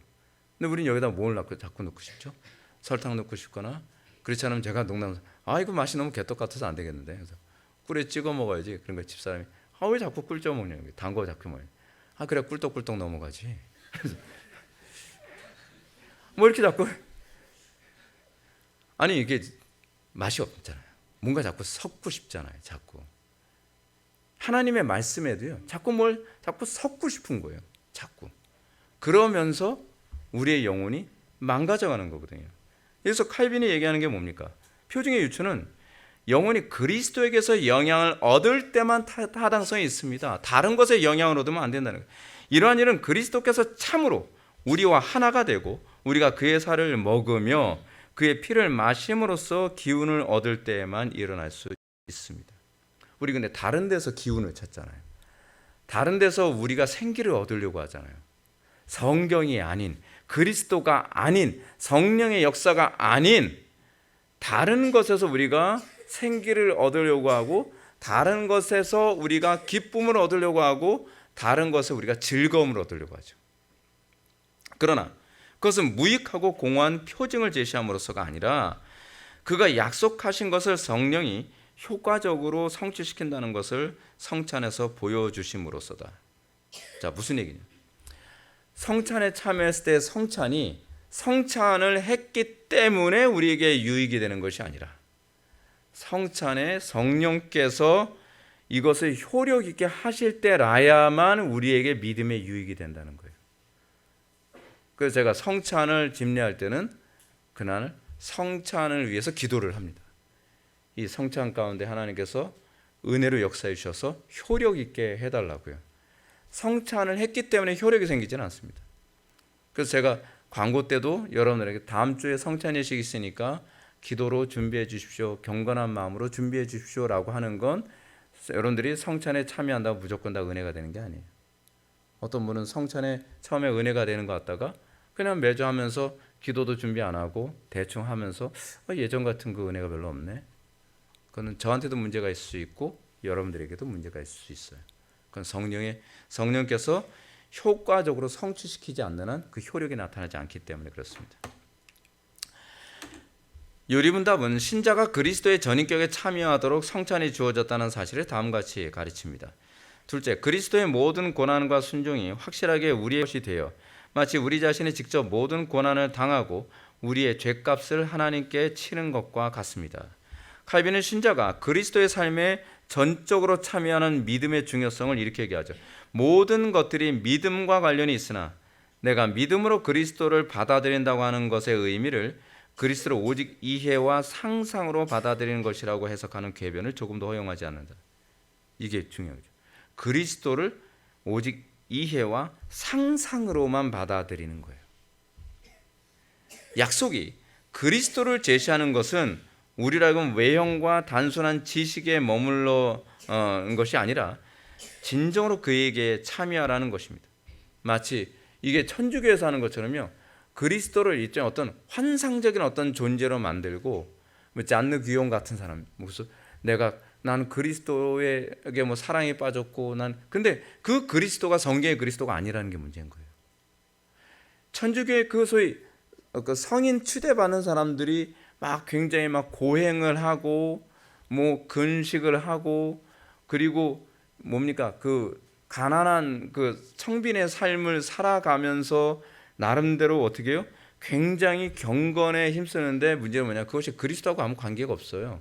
근데 우리는 여기다 뭘 자꾸 넣고 싶죠? 설탕 넣고 싶거나 그렇지 않으면 제가 농담해서 이거 맛이 너무 개떡 같아서 안 되겠는데. 그래서 꿀에 찍어 먹어야지. 그런 거 집사람이 왜 자꾸 꿀 쪄 먹냐. 단 거 자꾸 먹냐. 그래 꿀떡꿀떡 넘어가지. 뭐 이렇게 자꾸 이게 맛이 없잖아요. 뭔가 자꾸 섞고 싶잖아요. 자꾸 하나님의 말씀에도요. 자꾸 섞고 싶은 거예요. 자꾸 그러면서 우리의 영혼이 망가져가는 거거든요. 그래서 칼빈이 얘기하는 게 뭡니까? 표징의 유초는 영혼이 그리스도에게서 영향을 얻을 때만 타당성이 있습니다. 다른 것에 영향을 얻으면 안 된다는 거예요. 이러한 일은 그리스도께서 참으로 우리와 하나가 되고 우리가 그의 살을 먹으며 그의 피를 마심으로써 기운을 얻을 때에만 일어날 수 있습니다. 우리 근데 다른 데서 기운을 찾잖아요. 다른 데서 우리가 생기를 얻으려고 하잖아요. 성경이 아닌, 그리스도가 아닌, 성령의 역사가 아닌 다른 것에서 우리가 생기를 얻으려고 하고, 다른 것에서 우리가 기쁨을 얻으려고 하고, 다른 것에 우리가 즐거움을 얻으려고 하죠. 그러나 그것은 무익하고 공허한 표징을 제시함으로써가 아니라 그가 약속하신 것을 성령이 효과적으로 성취시킨다는 것을 성찬에서 보여주심으로써다. 자, 무슨 얘기냐? 성찬에 참여했을 때 성찬이 성찬을 했기 때문에 우리에게 유익이 되는 것이 아니라 성찬에 성령께서 이것을 효력 있게 하실 때라야만 우리에게 믿음의 유익이 된다는 거예요. 그래서 제가 성찬을 집례할 때는 그날 성찬을 위해서 기도를 합니다. 이 성찬 가운데 하나님께서 은혜로 역사해 주셔서 효력 있게 해달라고요. 성찬을 했기 때문에 효력이 생기지는 않습니다. 그래서 제가 광고 때도 여러분들에게 다음 주에 성찬 예식이 있으니까 기도로 준비해 주십시오, 경건한 마음으로 준비해 주십시오라고 하는 건 여러분들이 성찬에 참여한다고 무조건 다 은혜가 되는 게 아니에요. 어떤 분은 성찬에 처음에 은혜가 되는 것 같다가 그냥 매주 하면서 기도도 준비 안 하고 대충 하면서 예전 같은 그 은혜가 별로 없네. 그건 저한테도 문제가 있을 수 있고 여러분들에게도 문제가 있을 수 있어요. 그건 성령께서 효과적으로 성취시키지 않는 한 그 효력이 나타나지 않기 때문에 그렇습니다. 요리문답은 신자가 그리스도의 전인격에 참여하도록 성찬이 주어졌다는 사실을 다음과 같이 가르칩니다. 둘째, 그리스도의 모든 고난과 순종이 확실하게 우리의 것이 되어 마치 우리 자신이 직접 모든 고난을 당하고 우리의 죄값을 하나님께 치는 것과 같습니다. 칼빈은 신자가 그리스도의 삶에 전적으로 참여하는 믿음의 중요성을 이렇게 얘기하죠. 모든 것들이 믿음과 관련이 있으나 내가 믿음으로 그리스도를 받아들인다고 하는 것의 의미를 그리스도를 오직 이해와 상상으로 받아들이는 것이라고 해석하는 궤변을 조금 더 허용하지 않는다. 이게 중요하죠. 그리스도를 오직 이해와 상상으로만 받아들이는 거예요. 약속이 그리스도를 제시하는 것은 우리로 하여금 외형과 단순한 지식에 머물러 것이 아니라 진정으로 그에게 참여하라는 것입니다. 마치 이게 천주교에서 하는 것처럼요. 그리스도를 일종의 어떤 환상적인 어떤 존재로 만들고 잔느 귀용 같은 사람, 무슨 나는 그리스도에게 뭐 사랑에 빠졌고 근데 그 그리스도가 성경의 그리스도가 아니라는 게 문제인 거예요. 천주교의 그 소위 그 성인 추대받는 사람들이 막 굉장히 막 고행을 하고 뭐 근식을 하고 그리고 뭡니까 그 가난한 그 청빈의 삶을 살아가면서 나름대로 어떻게 해요? 굉장히 경건에 힘쓰는데 문제는 뭐냐? 그것이 그리스도하고 아무 관계가 없어요.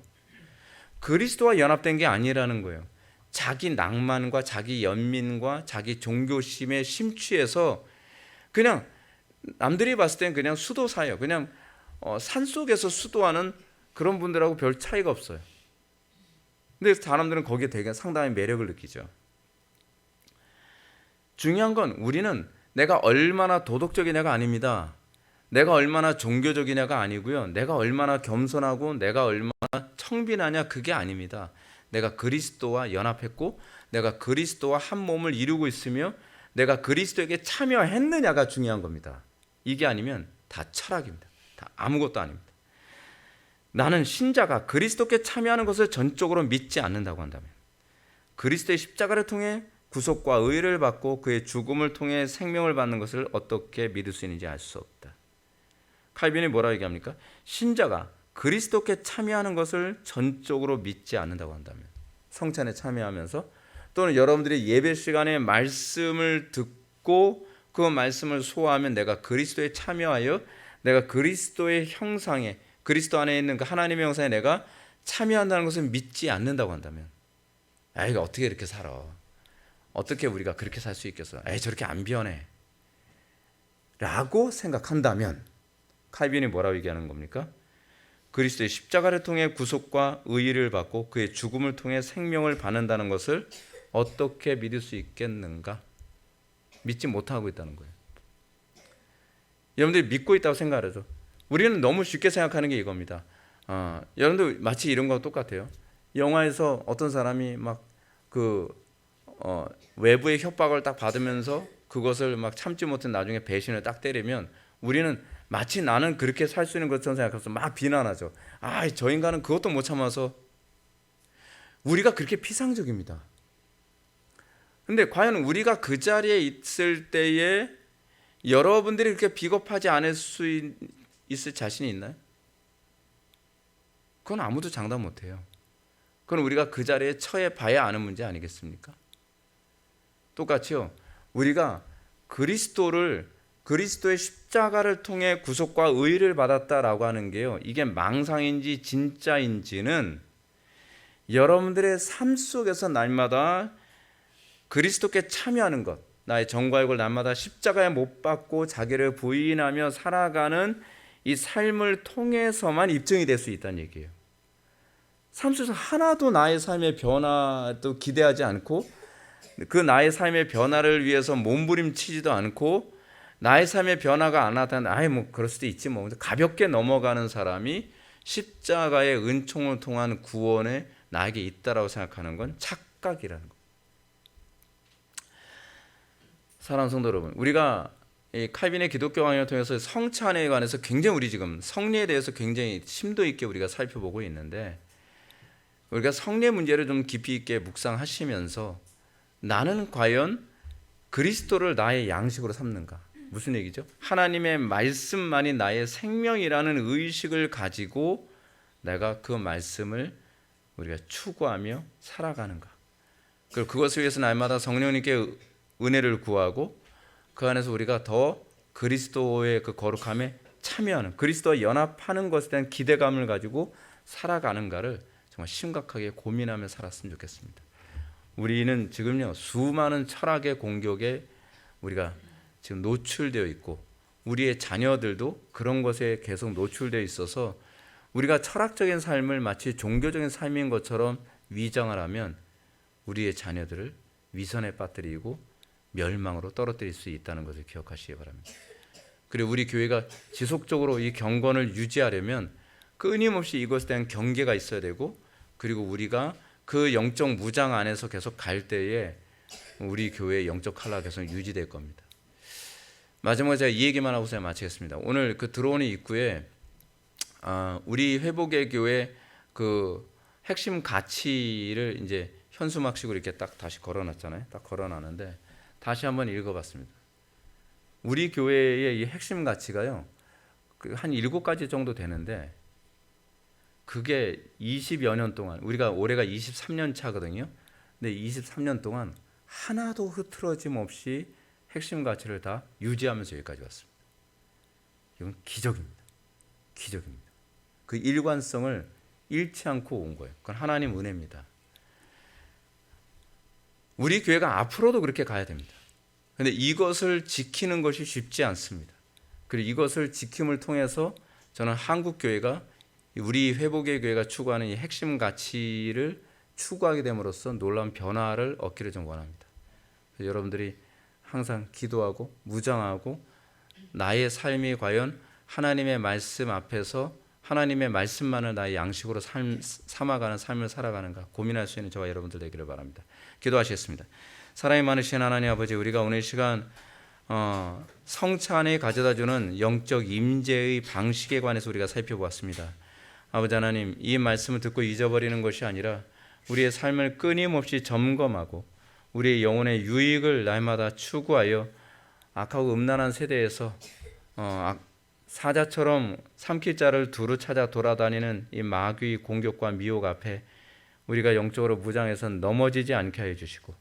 그리스도와 연합된 게 아니라는 거예요. 자기 낭만과 자기 연민과 자기 종교심에 심취해서 그냥 남들이 봤을 땐 그냥 수도사예요. 그냥 산속에서 수도하는 그런 분들하고 별 차이가 없어요. 근데 사람들은 거기에 되게 상당히 매력을 느끼죠. 중요한 건 우리는 내가 얼마나 도덕적이냐가 아닙니다. 내가 얼마나 종교적이냐가 아니고요. 내가 얼마나 겸손하고 내가 얼마나 청빈하냐 그게 아닙니다. 내가 그리스도와 연합했고 내가 그리스도와 한 몸을 이루고 있으며 내가 그리스도에게 참여했느냐가 중요한 겁니다. 이게 아니면 다 철학입니다. 다 아무것도 아닙니다. 나는 신자가 그리스도께 참여하는 것을 전적으로 믿지 않는다고 한다면 그리스도의 십자가를 통해 구속과 의를 받고 그의 죽음을 통해 생명을 받는 것을 어떻게 믿을 수 있는지 알 수 없다. 칼빈이 뭐라고 얘기합니까? 신자가 그리스도께 참여하는 것을 전적으로 믿지 않는다고 한다면 성찬에 참여하면서 또는 여러분들이 예배 시간에 말씀을 듣고 그 말씀을 소화하면 내가 그리스도에 참여하여 내가 그리스도의 형상에 그리스도 안에 있는 그 하나님의 형상에 내가 참여한다는 것을 믿지 않는다고 한다면 이거 어떻게 이렇게 살아? 어떻게 우리가 그렇게 살 수 있겠어? 저렇게 안 변해 라고 생각한다면 칼빈이 뭐라고 얘기하는 겁니까? 그리스도의 십자가를 통해 구속과 의의를 받고 그의 죽음을 통해 생명을 받는다는 것을 어떻게 믿을 수 있겠는가? 믿지 못하고 있다는 거예요. 여러분들이 믿고 있다고 생각하죠. 우리는 너무 쉽게 생각하는 게 이겁니다. 여러분들 마치 이런 거랑 똑같아요. 영화에서 어떤 사람이 막 외부의 협박을 딱 받으면서 그것을 막 참지 못해 나중에 배신을 딱 때리면 우리는 마치 나는 그렇게 살 수 있는 것처럼 생각해서 막 비난하죠. 저 인간은 그것도 못 참아서. 우리가 그렇게 피상적입니다. 근데 과연 우리가 그 자리에 있을 때에 여러분들이 그렇게 비겁하지 않을 수 있을 자신이 있나요? 그건 아무도 장담 못해요. 그건 우리가 그 자리에 처해 봐야 아는 문제 아니겠습니까? 똑같이요. 우리가 그리스도의 십자가를 통해 구속과 의의를 받았다라고 하는 게요. 이게 망상인지 진짜인지는 여러분들의 삶 속에서 날마다 그리스도께 참여하는 것, 나의 정과욕을 날마다 십자가에 못 박고 자기를 부인하며 살아가는 이 삶을 통해서만 입증이 될 수 있다는 얘기예요. 삶 속에서 하나도 나의 삶의 변화도 기대하지 않고 그 나의 삶의 변화를 위해서 몸부림치지도 않고 나의 삶의 변화가 안 나타나면 뭐 그럴 수도 있지 뭐 가볍게 넘어가는 사람이 십자가의 은총을 통한 구원에 나에게 있다라고 생각하는 건 착각이라는 거. 사랑하는 성도 여러분, 우리가 이 칼빈의 기독교 강연을 통해서 성찬에 관해서 굉장히 우리 지금 성례에 대해서 굉장히 심도 있게 우리가 살펴보고 있는데, 우리가 성례 문제를 좀 깊이 있게 묵상하시면서 나는 과연 그리스도를 나의 양식으로 삼는가? 무슨 얘기죠? 하나님의 말씀만이 나의 생명이라는 의식을 가지고 내가 그 말씀을 우리가 추구하며 살아가는가? 그리고 그것을 위해서 날마다 성령님께 은혜를 구하고 그 안에서 우리가 더 그리스도의 그 거룩함에 참여하는, 그리스도와 연합하는 것에 대한 기대감을 가지고 살아가는가를 정말 심각하게 고민하며 살았으면 좋겠습니다. 우리는 지금요 수많은 철학의 공격에 우리가 지금 노출되어 있고 우리의 자녀들도 그런 것에 계속 노출되어 있어서 우리가 철학적인 삶을 마치 종교적인 삶인 것처럼 위장을 하면 우리의 자녀들을 위선에 빠뜨리고 멸망으로 떨어뜨릴 수 있다는 것을 기억하시기 바랍니다. 그리고 우리 교회가 지속적으로 이 경건을 유지하려면 끊임없이 이것에 대한 경계가 있어야 되고, 그리고 우리가 그 영적 무장 안에서 계속 갈 때에 우리 교회의 영적 칼라가 계속 유지될 겁니다. 마지막으로 제가 이 얘기만 하고 제가 마치겠습니다. 오늘 그 들어오는 입구에 우리 회복의 교회 그 핵심 가치를 이제 현수막식으로 이렇게 딱 다시 걸어놨잖아요. 딱 걸어놨는데 다시 한번 읽어봤습니다. 우리 교회의 이 핵심 가치가요, 한 7가지 정도 되는데 그게 20여 년 동안, 우리가 올해가 23년 차거든요. 근데 23년 동안 하나도 흐트러짐 없이 핵심 가치를 다 유지하면서 여기까지 왔습니다. 이건 기적입니다. 기적입니다. 그 일관성을 잃지 않고 온 거예요. 그건 하나님 은혜입니다. 우리 교회가 앞으로도 그렇게 가야 됩니다. 그런데 이것을 지키는 것이 쉽지 않습니다. 그리고 이것을 지킴을 통해서 저는 한국 교회가, 우리 회복의 교회가 추구하는 이 핵심 가치를 추구하게 됨으로써 놀라운 변화를 얻기를 좀 원합니다. 여러분들이 항상 기도하고 무장하고 나의 삶이 과연 하나님의 말씀 앞에서 하나님의 말씀만을 나의 양식으로 삼아가는 삶을 살아가는가 고민할 수 있는 저와 여러분들 되기를 바랍니다. 기도하시겠습니다. 사랑이 많으신 하나님 아버지, 우리가 오늘 시간 성찬에 가져다주는 영적 임재의 방식에 관해서 우리가 살펴보았습니다. 아버지 하나님, 이 말씀을 듣고 잊어버리는 것이 아니라 우리의 삶을 끊임없이 점검하고 우리의 영혼의 유익을 날마다 추구하여 악하고 음란한 세대에서 사자처럼 삼킬 자를 두루 찾아 돌아다니는 이 마귀의 공격과 미혹 앞에 우리가 영적으로 무장해서 넘어지지 않게 하여 주시고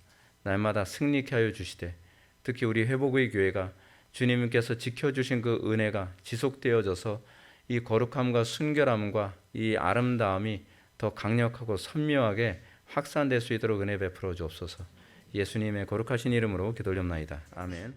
날마다 승리케 하여 주시되, 특히 우리 회복의 교회가 주님께서 지켜주신 그 은혜가 지속되어져서 이 거룩함과 순결함과 이 아름다움이 더 강력하고 선명하게 확산될 수 있도록 은혜 베풀어 주옵소서. 예수님의 거룩하신 이름으로 기도 올려옵나이다. 아멘.